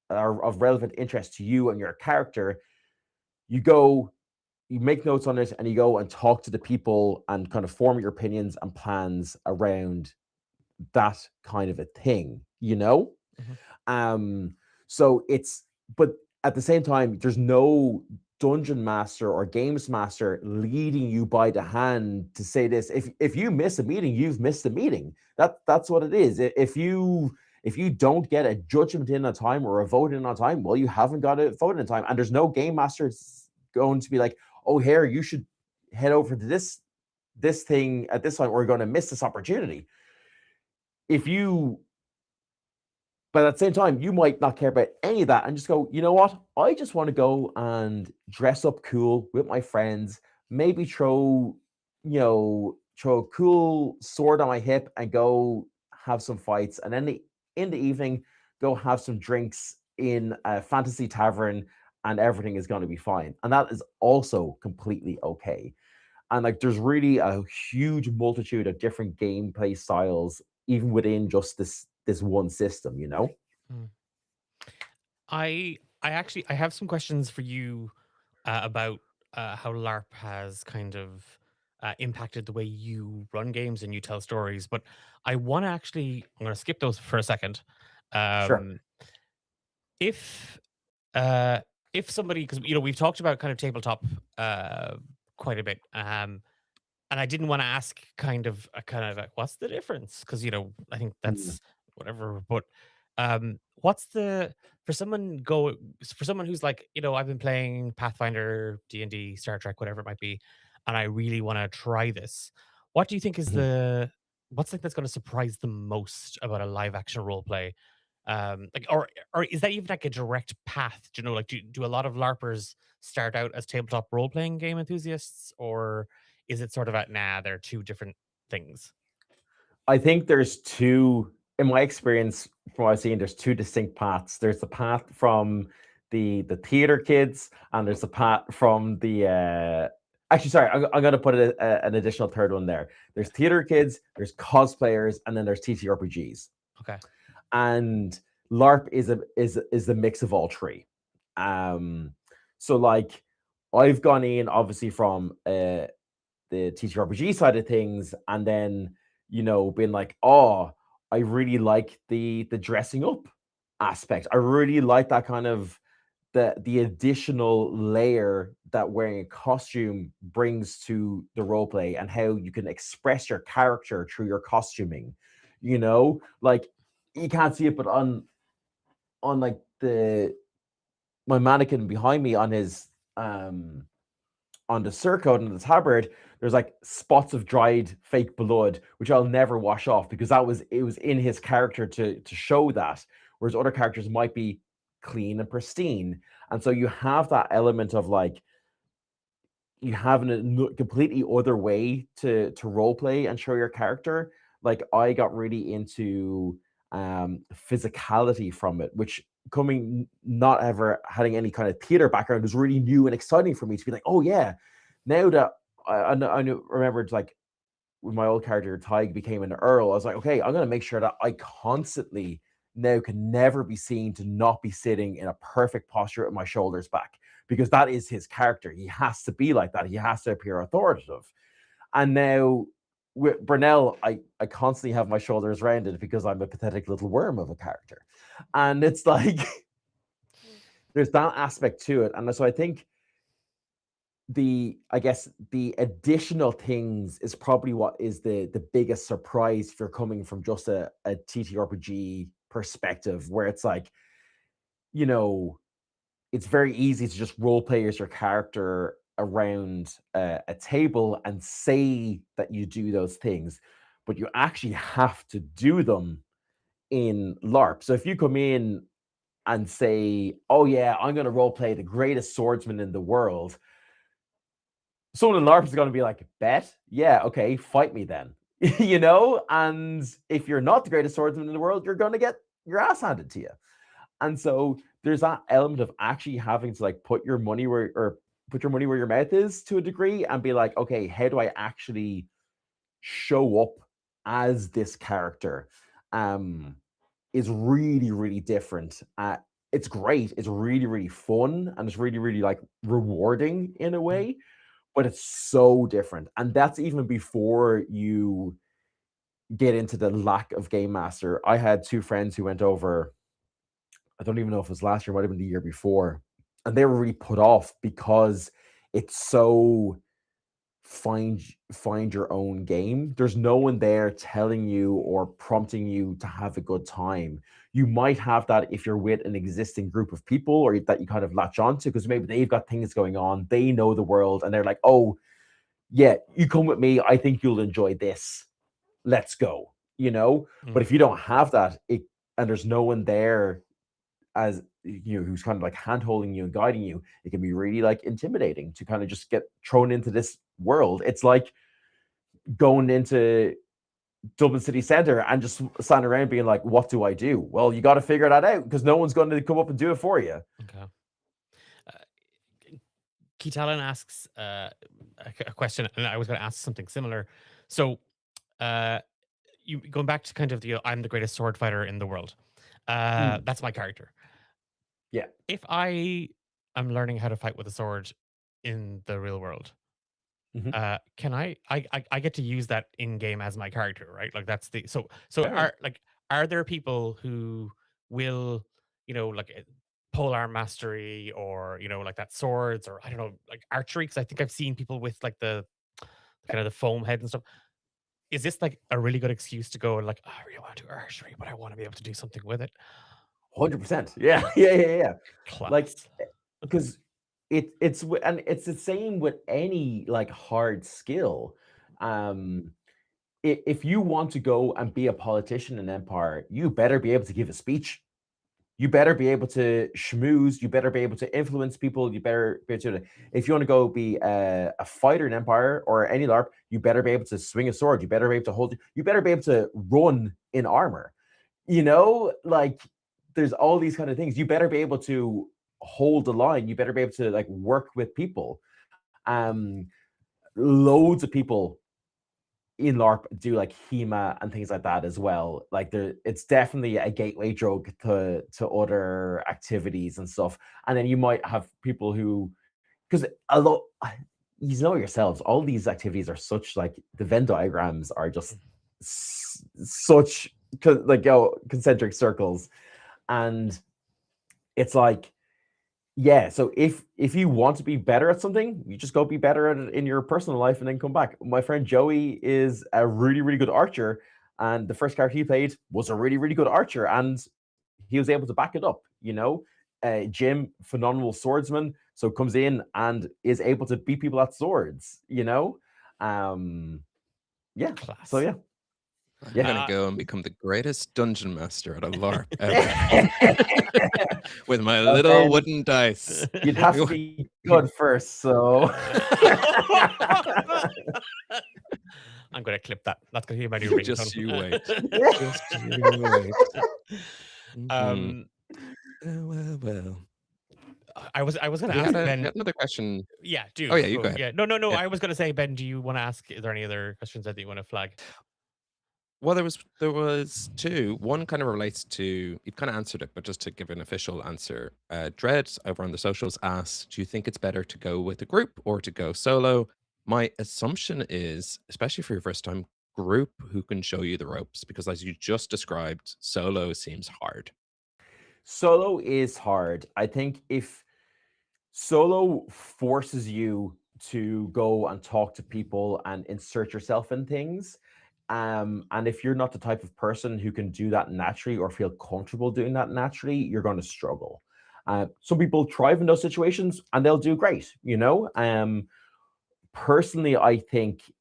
are of relevant interest to you and your character. You go, you make notes on it, and you go and talk to the people and kind of form your opinions and plans around that kind of a thing, you know? So it's, but at the same time, there's no dungeon master or games master leading you by the hand to say this. If you miss a meeting, you've missed a meeting. That's what it is. If you don't get a judgment in on time or a vote in on time, well, you haven't got a vote in time. And there's no game master going to be like, oh, here, you should head over to this thing at this time, or we're going to miss this opportunity. But at the same time, you might not care about any of that and just go, you know what? I just want to go and dress up cool with my friends, maybe throw a cool sword on my hip and go have some fights. And then in the evening, go have some drinks in a fantasy tavern and everything is going to be fine. And that is also completely okay. And like, there's really a huge multitude of different gameplay styles, even within just this one system, you know? I have some questions for you about how LARP has kind of impacted the way you run games and you tell stories. But I'm going to skip those for a second. Sure. If if somebody, because we've talked about kind of tabletop quite a bit, and I didn't want to ask kind of like, what's the difference? Because I think Mm. that's whatever. But what's the for someone who's like, I've been playing Pathfinder, D&D, Star Trek, whatever it might be, and I really want to try this. What do you think is Mhm. what's like that's going to surprise them most about a live action role play? Like, or is that even like a direct path? Do you know, like, do a lot of LARPers start out as tabletop role playing game enthusiasts, or is it sort of at nah, they're two different things? I think there's two, in my experience, from what I've seen, there's two distinct paths. There's the path from the theater kids, and there's the path from the actually, sorry, I'm going to put an additional third one there. There's theater kids, there's cosplayers, and then there's TTRPGs. Okay. And LARP is the mix of all three. So like I've gone in obviously from the TTRPG side of things, and then been like, oh, I really like the dressing up aspect. I really like that kind of the additional layer that wearing a costume brings to the role play, and how you can express your character through your costuming. Like you can't see it, but on like my mannequin behind me on his on the surcoat and the tabard, there's like spots of dried fake blood, which I'll never wash off because it was in his character to show that. Whereas other characters might be clean and pristine. And so you have that element of like you have a completely other way to role play and show your character. Like I got really into physicality from it, which coming not ever having any kind of theater background was really new and exciting for me to be like, oh yeah, now that remembered like when my old character Tig became an earl, I was like, okay, I'm gonna make sure that I constantly now can never be seen to not be sitting in a perfect posture with my shoulders back, because that is his character. He has to be like that. He has to appear authoritative. And now with Brunel, I constantly have my shoulders rounded because I'm a pathetic little worm of a character. And it's like there's that aspect to it. And so I think I guess the additional things is probably what is the biggest surprise if you're coming from just a TTRPG perspective, where it's like, you know, it's very easy to just role play as your character around a table and say that you do those things, but you actually have to do them in LARP. So if you come in and say, "Oh yeah, I'm going to role play the greatest swordsman in the world," someone in LARP is going to be like, "Bet, yeah, okay, fight me then." And if you're not the greatest swordsman in the world, you're going to get your ass handed to you. And so there's that element of actually having to like put your money where your mouth is to a degree, and be like, okay, how do I actually show up as this character? Is really, really different. It's great. It's really, really fun, and it's really, really like rewarding in a Mhm. way, but it's so different. And that's even before you get into the lack of game master. I had two friends who went over, I don't even know if it was last year, it might have been the year before. And they were really put off because it's so find your own game. There's no one there telling you or prompting you to have a good time. You might have that if you're with an existing group of people, or that you kind of latch onto because maybe they've got things going on, they know the world, and they're like, oh, yeah, you come with me. I think you'll enjoy this. Let's go. But Mm. if you don't have that, and there's no one there as who's kind of like hand holding you and guiding you, it can be really like intimidating to kind of just get thrown into this world. It's like going into Dublin city center and just standing around being like, what do I do? Well, you got to figure that out because no one's going to come up and do it for you. Okay. Keatalin asks a question, and I was going to ask something similar. So, uh, you going back to kind of the I'm the greatest sword fighter in the world. That's my character. Yeah. If I am learning how to fight with a sword in the real world, Mhm. can I get to use that in game as my character, right? Like that's so Yeah. are there people who will, like polearm mastery, or like that swords, or I don't know, like archery, because I think I've seen people with like the kind of the foam head and stuff. Is this like a really good excuse to go and like, I really want to do archery, but I want to be able to do something with it? 100%. Yeah. Like, Class. because it's the same with any like hard skill. If you want to go and be a politician in Empire, you better be able to give a speech. You better be able to schmooze. You better be able to influence people. You better be able to. If you want to go be a fighter in Empire or any LARP, you better be able to swing a sword. You better be able to hold. You better be able to run in armor. Like there's all these kind of things. You better be able to hold the line. You better be able to like work with people. Loads of people in LARP do like HEMA and things like that as well. Like it's definitely a gateway drug to other activities and stuff. And then you might have people who, because a lot, you know yourselves, all these activities are such like the Venn diagrams are just such like concentric circles, and it's like, yeah, so if you want to be better at something, you just go be better at it in your personal life and then come back. My friend Joey is a really, really good archer, and the first character he played was a really, really good archer, and he was able to back it up, Jim, phenomenal swordsman, so comes in and is able to beat people at swords, Yeah. Class. So yeah. I'm gonna go and become the greatest dungeon master at a LARP ever. With my little wooden dice. You'd have to be good first, so I'm gonna clip that. That's gonna be my new ringtone. Just you wait. Just you wait. Well. I was gonna ask Ben another question. Yeah, Oh yeah, you go ahead. Yeah. No. Yeah. I was gonna say, Ben, do you want to ask? Is there any other questions that you want to flag? Well, there was two. One kind of relates to, you've kind of answered it, but just to give an official answer. Dread over on the socials asked, do you think it's better to go with a group or to go solo? My assumption is, especially for your first time, group who can show you the ropes, because as you just described, solo seems hard. Solo is hard. I think if solo forces you to go and talk to people and insert yourself in things, and if you're not the type of person who can do that naturally or feel comfortable doing that naturally, you're going to struggle. Some people thrive in those situations and they'll do great, Personally, I think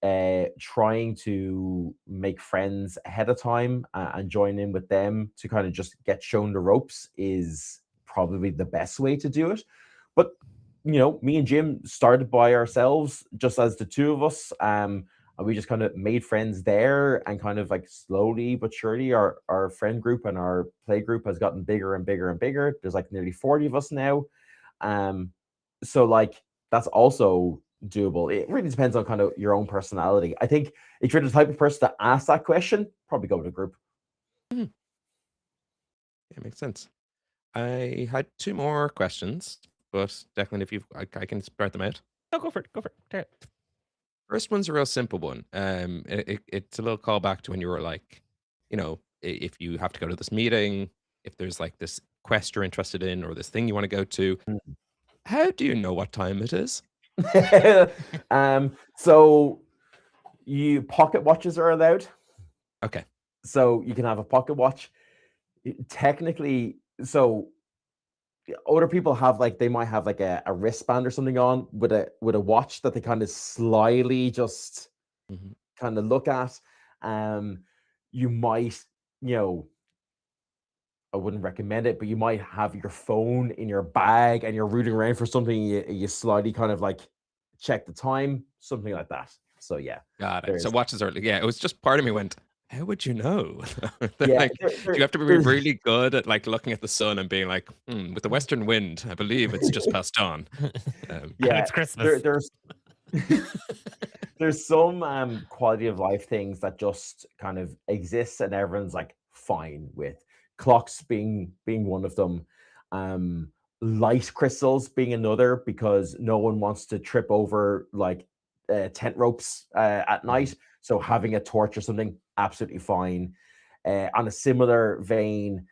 trying to make friends ahead of time and join in with them to kind of just get shown the ropes is probably the best way to do it. But, me and Jim started by ourselves, just as the two of us. And we just kind of made friends there, and kind of like slowly but surely our friend group and our play group has gotten bigger and bigger and bigger. There's like nearly 40 of us now. So like that's also doable. It really depends on kind of your own personality. I think if you're the type of person to ask that question, probably go with a group. Yeah, makes sense. I had two more questions, but Declan, if I can spread them out. No, go for it. First one's a real simple one. It's a little callback to when you were like, if you have to go to this meeting, if there's like this quest you're interested in or this thing you want to go to, how do you know what time it is? So pocket watches are allowed. Okay. So you can have a pocket watch. Technically, so other people have they might have like a wristband or something on with a watch that they kind of slyly just kind of look at. You might, I wouldn't recommend it, but you might have your phone in your bag and you're rooting around for something. You slightly kind of like check the time, something like that. So yeah. Got it. So watches are, it was just part of me went, how would you know? Yeah, do you have to be really good at like looking at the sun and being like, with the western wind, I believe it's just past dawn. Yeah, it's Christmas. There's some quality of life things that just kind of exist and everyone's like fine with. Clocks being one of them. Light crystals being another, because no one wants to trip over like tent ropes at night. So having a torch or something, absolutely fine. On a similar vein,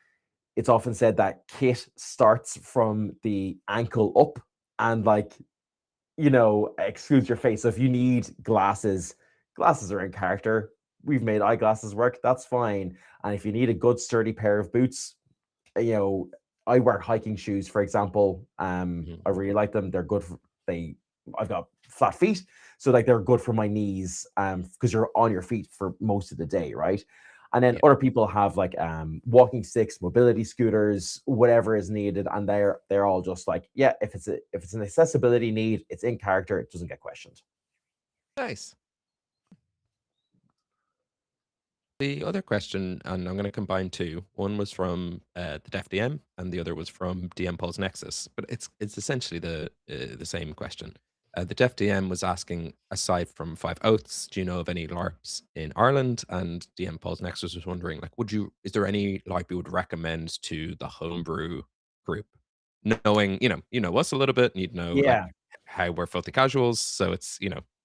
it's often said that kit starts from the ankle up and like, excludes your face. So if you need glasses are in character. We've made eyeglasses work. That's fine. And if you need a good sturdy pair of boots, I wear hiking shoes, for example. I really like them. They're good. I've got flat feet, so like they're good for my knees. Because you're on your feet for most of the day, right? And then other people have like walking sticks, mobility scooters, whatever is needed, and they're all just like, yeah, if it's an accessibility need, it's in character, it doesn't get questioned. Nice. The other question, and I'm going to combine two. One was from the Def DM, and the other was from DM Pulse Nexus. But it's essentially the same question. The Def DM was asking, aside from Five Oaths, do you know of any LARPs in Ireland? And DM Pulse Nexus was wondering, like, is there any LARP you would recommend to the homebrew group? Knowing, you know us a little bit, and you'd know like how we're filthy casuals. So it's,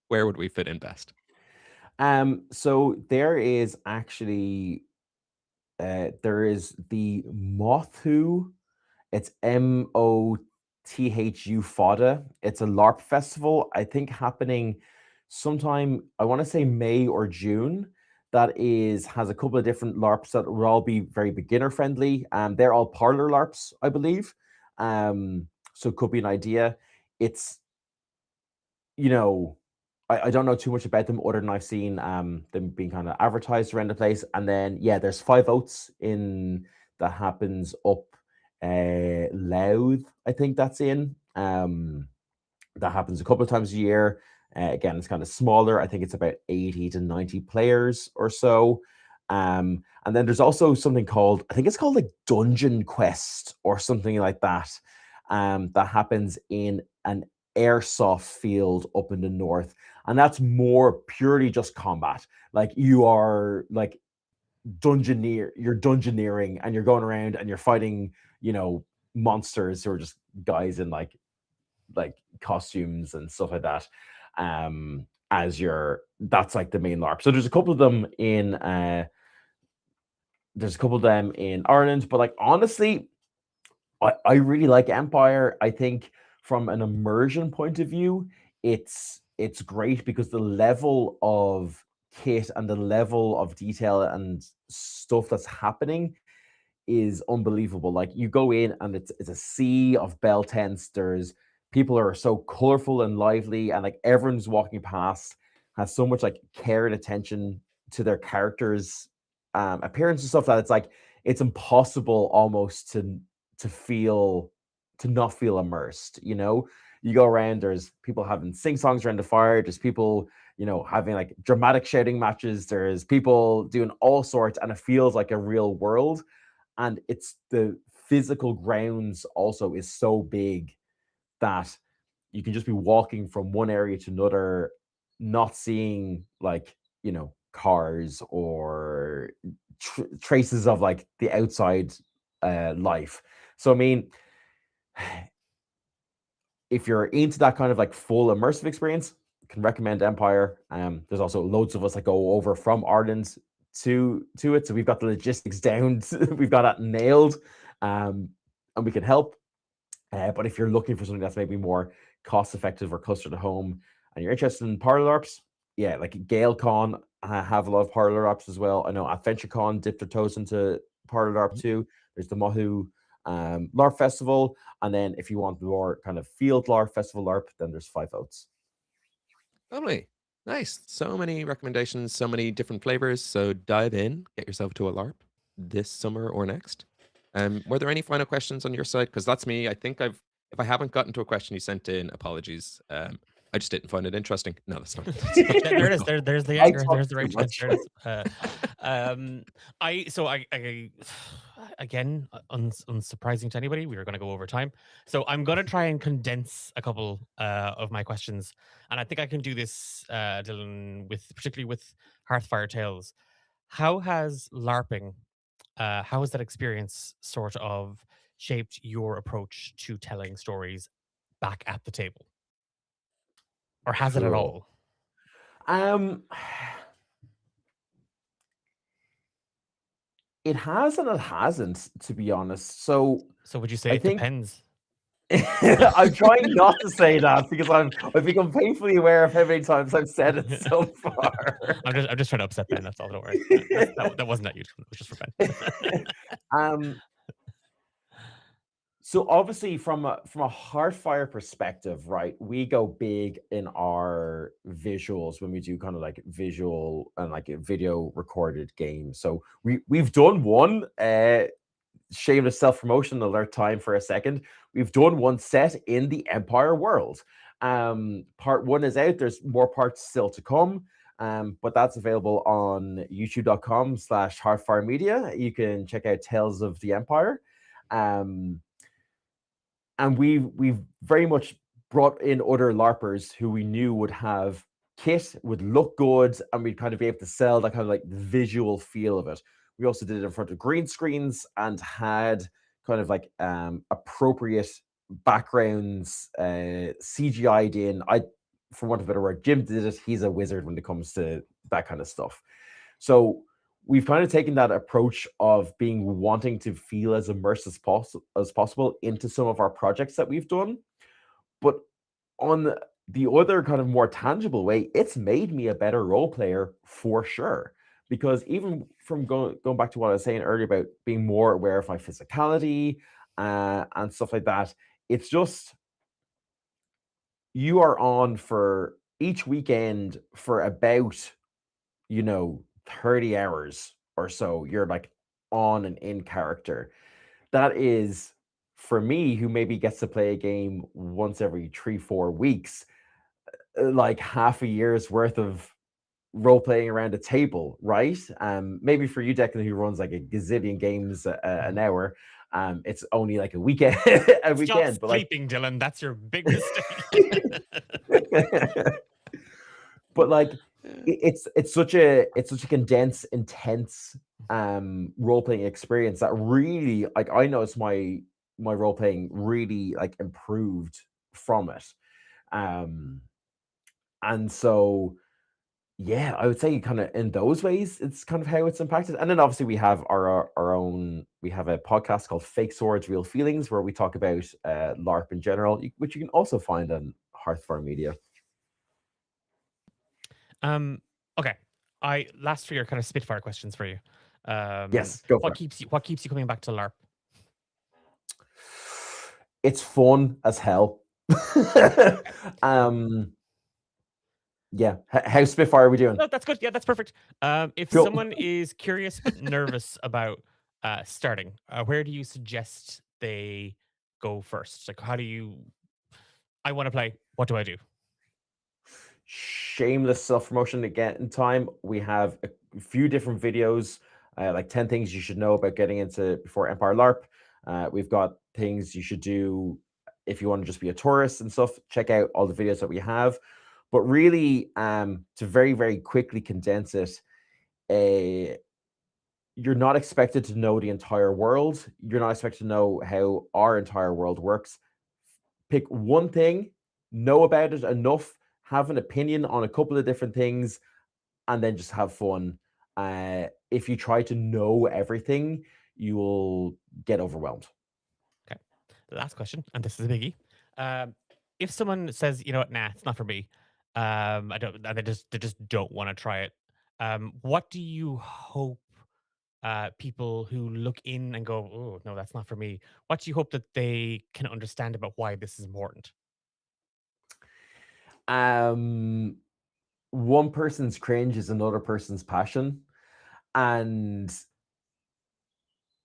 where would we fit in best? So there is actually there is the Mothu. It's MOTHU FODA. It's a LARP festival, I think happening sometime, I want to say May or June. That has a couple of different LARPs that will all be very beginner friendly. They're all parlor LARPs, I believe. So it could be an idea. It's, I don't know too much about them other than I've seen them being kind of advertised around the place. And then there's Five Oaths that happens up Louth, I think that's in. That happens a couple of times a year. Again, it's kind of smaller. I think it's about 80 to 90 players or so. And then there's also something called, I think it's called like Dungeon Quest or something like that. That happens in an airsoft field up in the north. And that's more purely just combat. Like you are like you're dungeoneering and you're going around and you're fighting, monsters who are just guys in like costumes and stuff like that. That's like the main LARP. So there's a couple of them in Ireland, but like honestly, I really like Empire. I think from an immersion point of view, it's great because the level of kit and the level of detail and stuff that's happening is unbelievable. Like you go in and it's a sea of bell tents. There's people are so colorful and lively, and like everyone's walking past has so much like care and attention to their characters' appearance and stuff that it's impossible almost to not feel immersed. You go around, there's people having sing songs around the fire, there's people having like dramatic shouting matches, there's people doing all sorts, and it feels like a real world. And it's the physical grounds also is so big that you can just be walking from one area to another, not seeing like cars or traces of like the outside life. So I mean, if you're into that kind of like full immersive experience, can recommend Empire. There's also loads of us that go over from Ireland to it, so we've got the logistics down. We've got that nailed, and we can help. But if you're looking for something that's maybe more cost effective or closer to home, and you're interested in parlor LARPs, like GaleCon have a lot of parlor LARPs as well. I know AdventureCon dipped their toes into parlor LARP too. There's the Mohu LARP Festival, and then if you want more kind of field LARP festival LARP, then there's Five Oaths. Lovely. Nice. So many recommendations, so many different flavors. So dive in, get yourself to a LARP this summer or next. Were there any final questions on your side? Because that's me. I think if I haven't gotten to a question you sent in, apologies. I just didn't find it interesting. No, that's not. There it is. There's the anger. There's the right choice. There it is. I again, unsurprising to anybody, we were going to go over time. So I'm going to try and condense a couple of my questions, and I think I can do this, Dylan, particularly with Hearthfire Tales. How has LARPing, how has that experience sort of shaped your approach to telling stories back at the table? Or has it at all? It has and it hasn't, to be honest. So So would you say I it think depends? I'm trying not to say that because I've become painfully aware of how many times I've said it so far. I'm just trying to upset Ben. That's all. Don't worry. That wasn't at you. It was just for Ben. So obviously from a Hearthfire perspective, right, we go big in our visuals when we do kind of like visual and like a video recorded game. So we've done one shameless self-promotion alert time for a second. We've done one set in the Empire world. Part 1 is out. There's more parts still to come. But that's available on youtube.com/Hearthfire Media. You can check out Tales of the Empire. And we've very much brought in other LARPers who we knew would have kit, would look good, and we'd kind of be able to sell that kind of like visual feel of it. We also did it in front of green screens and had kind of like appropriate backgrounds CGI'd in. For want of a better word, Jim did it. He's a wizard when it comes to that kind of stuff. So we've kind of taken that approach of wanting to feel as immersed as possible into some of our projects that we've done. But on the other kind of more tangible way, it's made me a better role player for sure. Because even from going back to what I was saying earlier about being more aware of my physicality and stuff like that, it's just you are on for each weekend for about 30 hours or so. You're like on and in character. That is, for me, who maybe gets to play a game once every 3-4 weeks, like half a year's worth of role playing around a table, right? Maybe for you, Declan, who runs like a gazillion games an hour, it's only like a weekend. Stop But like, sleeping, Dylan. That's your big mistake. but like, it's such a condensed, intense role playing experience that really, like, I noticed my role playing really like improved from it. And so yeah, I would say kind of in those ways, it's kind of how it's impacted. And then obviously we have our own, we have a podcast called Fake Swords, Real Feelings, where we talk about LARP in general, which you can also find on Hearthfire Media. Okay. Last 3 are kind of spitfire questions for you. Yes, go for it. What keeps you coming back to LARP? It's fun as hell. Yeah. How Spitfire are we doing? No, that's good. Yeah, that's perfect. If Cool. someone is curious but nervous about starting, where do you suggest they go first? Like, I want to play. What do I do? Shameless self-promotion again in time. We have a few different videos, like 10 things you should know about getting into before Empire LARP. We've got things you should do if you want to just be a tourist and stuff. Check out all the videos that we have. But really, to very, very quickly condense it, you're not expected to know the entire world. You're not expected to know how our entire world works. Pick one thing, know about it enough, have an opinion on a couple of different things, and then just have fun. If you try to know everything, you will get overwhelmed. Okay. The last question, and this is a biggie. If someone says, you know what, nah, it's not for me, I don't, and they just don't want to try it. What do you hope people who look in and go, oh no, that's not for me? What do you hope that they can understand about why this is important? One person's cringe is another person's passion. And,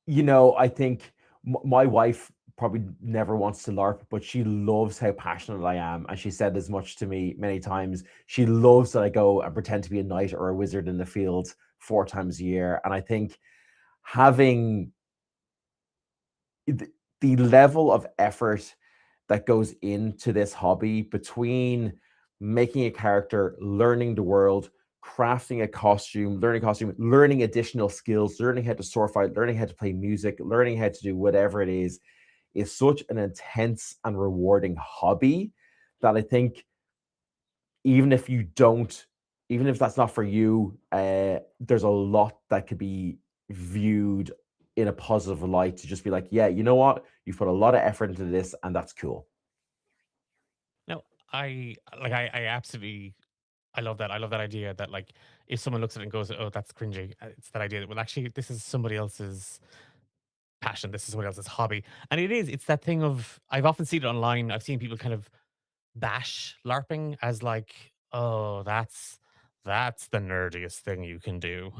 I think my wife probably never wants to LARP, but she loves how passionate I am. And she said as much to me many times. She loves that I go and pretend to be a knight or a wizard in the field 4 times a year. And I think having the level of effort that goes into this hobby, between making a character, learning the world, crafting a costume, learning additional skills, learning how to sword fight, learning how to play music, learning how to do whatever it is such an intense and rewarding hobby that I think even if that's not for you, there's a lot that could be viewed in a positive light, to just be like, yeah, you know what, you've put a lot of effort into this, and that's cool. No, I absolutely, I love that. I love that idea that, like, if someone looks at it and goes, "Oh, that's cringy," it's that idea that, well, actually, this is somebody else's passion. This is somebody else's hobby, and it is. It's that thing of, I've often seen it online. I've seen people kind of bash LARPing as like, "Oh, that's the nerdiest thing you can do."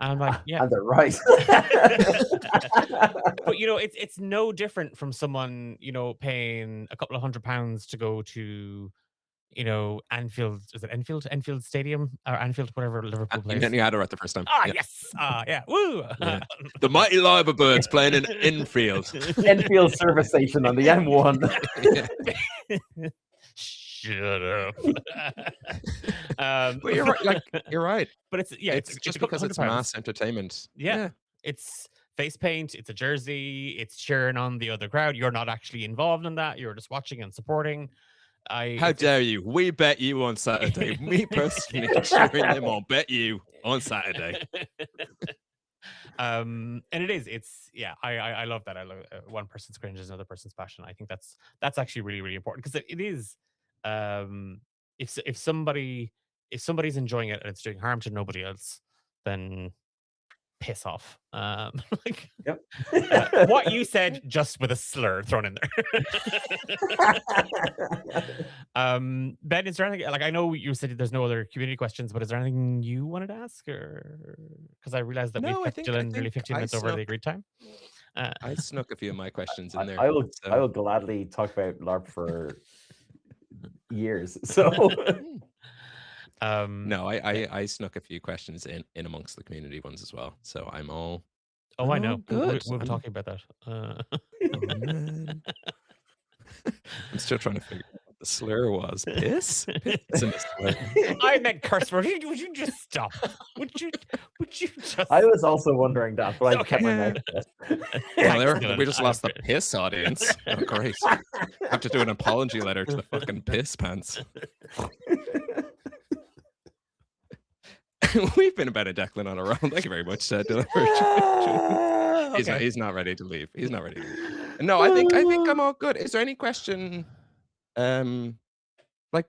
And I'm like, yeah. And they're right. But it's no different from someone paying a couple of £100 to go to Anfield. Is it Enfield Stadium or Anfield, whatever Liverpool You plays? had it right the first time. Ah, Yeah. yes. Yeah. Woo. Yeah. The mighty Liverbirds playing in Enfield. Enfield service station on the M1. Shut up. But you're right. Like, you're right. But it's It's just because it's £100. mass entertainment. Yeah. It's face paint, it's a jersey, it's cheering on the other crowd. You're not actually involved in that. You're just watching and supporting. How dare you? We bet you on Saturday. Me personally, cheering them on. Bet you on Saturday. And I love that. I love one person's cringe is another person's passion. I think that's actually really, really important, because it is. If somebody's enjoying it and it's doing harm to nobody else, then piss off. Like, Yep. what you said, just with a slur thrown in there. Ben, is there anything, like, I know you said there's no other community questions, but is there anything you wanted to ask, or because I realized that No, we've I kept think- I Dylan nearly think 15 I minutes over the snuck- agreed time. I snuck a few of my questions in there. I will so- gladly talk about LARP for years. So No, I snuck a few questions in amongst the community ones as well. So I'm all. Oh, I know. Good. We'll be talking about that. Oh, man. I'm still trying to figure out what the slur was. Piss? Piss in the slur. I meant curse words. Would you just stop? Would you just? I was also wondering that, but I kept my mouth shut. Well, we just lost the piss audience. Oh, great. I have to do an apology letter to the fucking piss pants. We've been about a Declan on a roll. Thank you very much, Dylan. He's not ready to leave. He's not ready to leave. No, I think I'm all good. Is there any question? Like,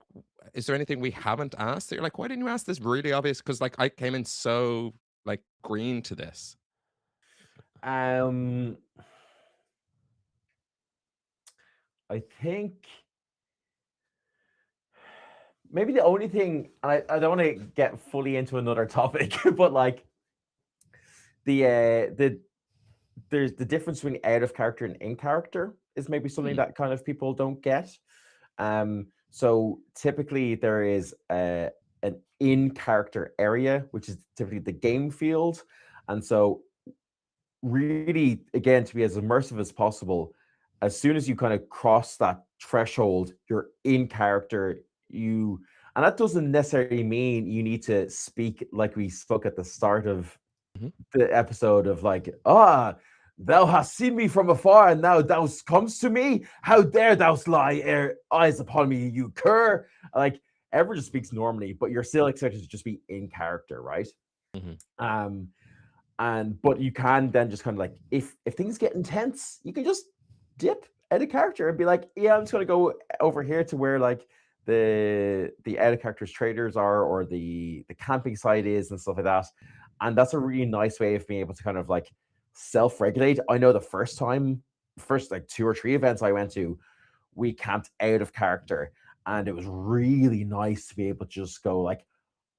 is there anything we haven't asked that you're like, why didn't you ask this really obvious? Because, like, I came in so, like, green to this. I think maybe the only thing, and I don't want to get fully into another topic, but like there's the difference between out of character and in character is maybe something that kind of people don't get. So typically there is an in character area, which is typically the game field, and so really, again, to be as immersive as possible, as soon as you kind of cross that threshold, you're in character. And that doesn't necessarily mean you need to speak like we spoke at the start of the episode of like, thou hast seen me from afar, and now thou comes to me. How dare thou lie eyes upon me, you cur? Like, everyone just speaks normally, but you're still expected to just be in character, right? But you can then just kind of like, if things get intense, you can just dip out of character and be like, yeah, I'm just gonna go over here to where like the out of characters traders are, or the camping site is, and stuff like that. And that's a really nice way of being able to kind of like self-regulate. I know the first like 2 or 3 events I went to, we camped out of character, and it was really nice to be able to just go like,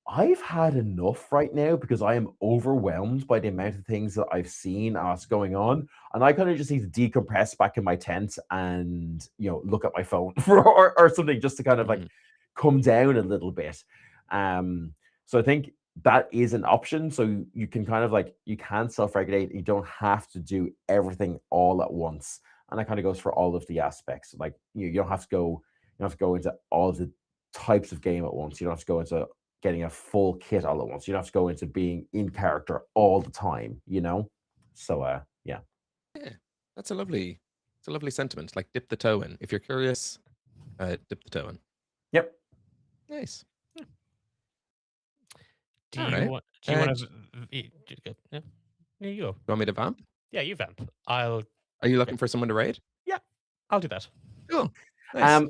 I've had enough right now, because I am overwhelmed by the amount of things that I've seen as going on, and I kind of just need to decompress back in my tent and look at my phone or something, just to kind of like come down a little bit. So I think that is an option. So you can kind of like, you can self-regulate. You don't have to do everything all at once, and that kind of goes for all of the aspects. Like you don't have to go into all of the types of game at once. You don't have to go into getting a full kit all at once. You don't have to go into being in character all the time, So yeah. That's a lovely sentiment. Like, dip the toe in. If you're curious, dip the toe in. Yep. Nice. Do you want to Good. Yeah. There you go. You want me to vamp? Yeah, you vamp. I'll Are you looking for someone to raid? do that. Cool. Nice.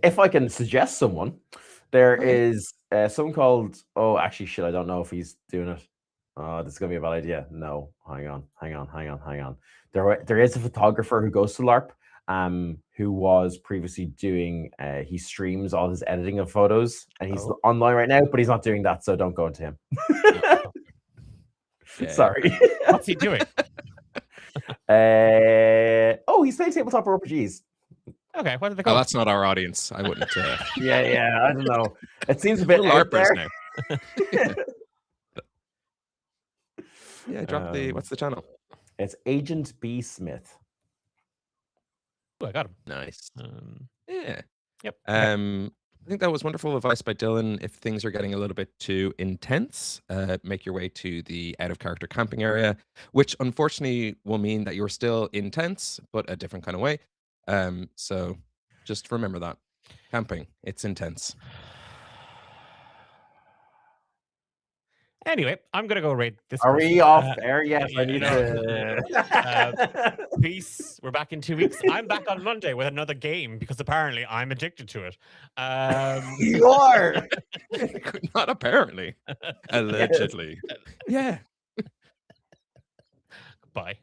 If I can suggest someone, there Okay. is someone called. Oh, actually, shit! I don't know if he's doing it. Oh, this is gonna be a bad idea. No, hang on. There is a photographer who goes to LARP, who was previously doing. He streams all his editing of photos, and he's Oh. online right now, but he's not doing that, so don't go into him. Yeah. Sorry. What's he doing? He's playing tabletop RPGs. Okay, what did they Oh, call? that's not our audience. I wouldn't. Yeah, I don't know. It seems a bit We're out LARPers there. now. Yeah, drop the. Um, What's the channel? It's Agent B Smith. Oh, I got him. Nice. Um, Yeah. Yep. Okay. I think that was wonderful advice by Dylan. If things are getting a little bit too intense, make your way to the out of character camping area, which unfortunately will mean that you're still intense, but a different kind of way. So just remember that. Camping, it's intense. Anyway, I'm gonna go raid this. Are person. we off air? Yes, I yeah, need no. to. Peace. We're back in 2 weeks. I'm back on Monday with another game because apparently I'm addicted to it. You are. Not apparently. Allegedly. Yeah. Bye.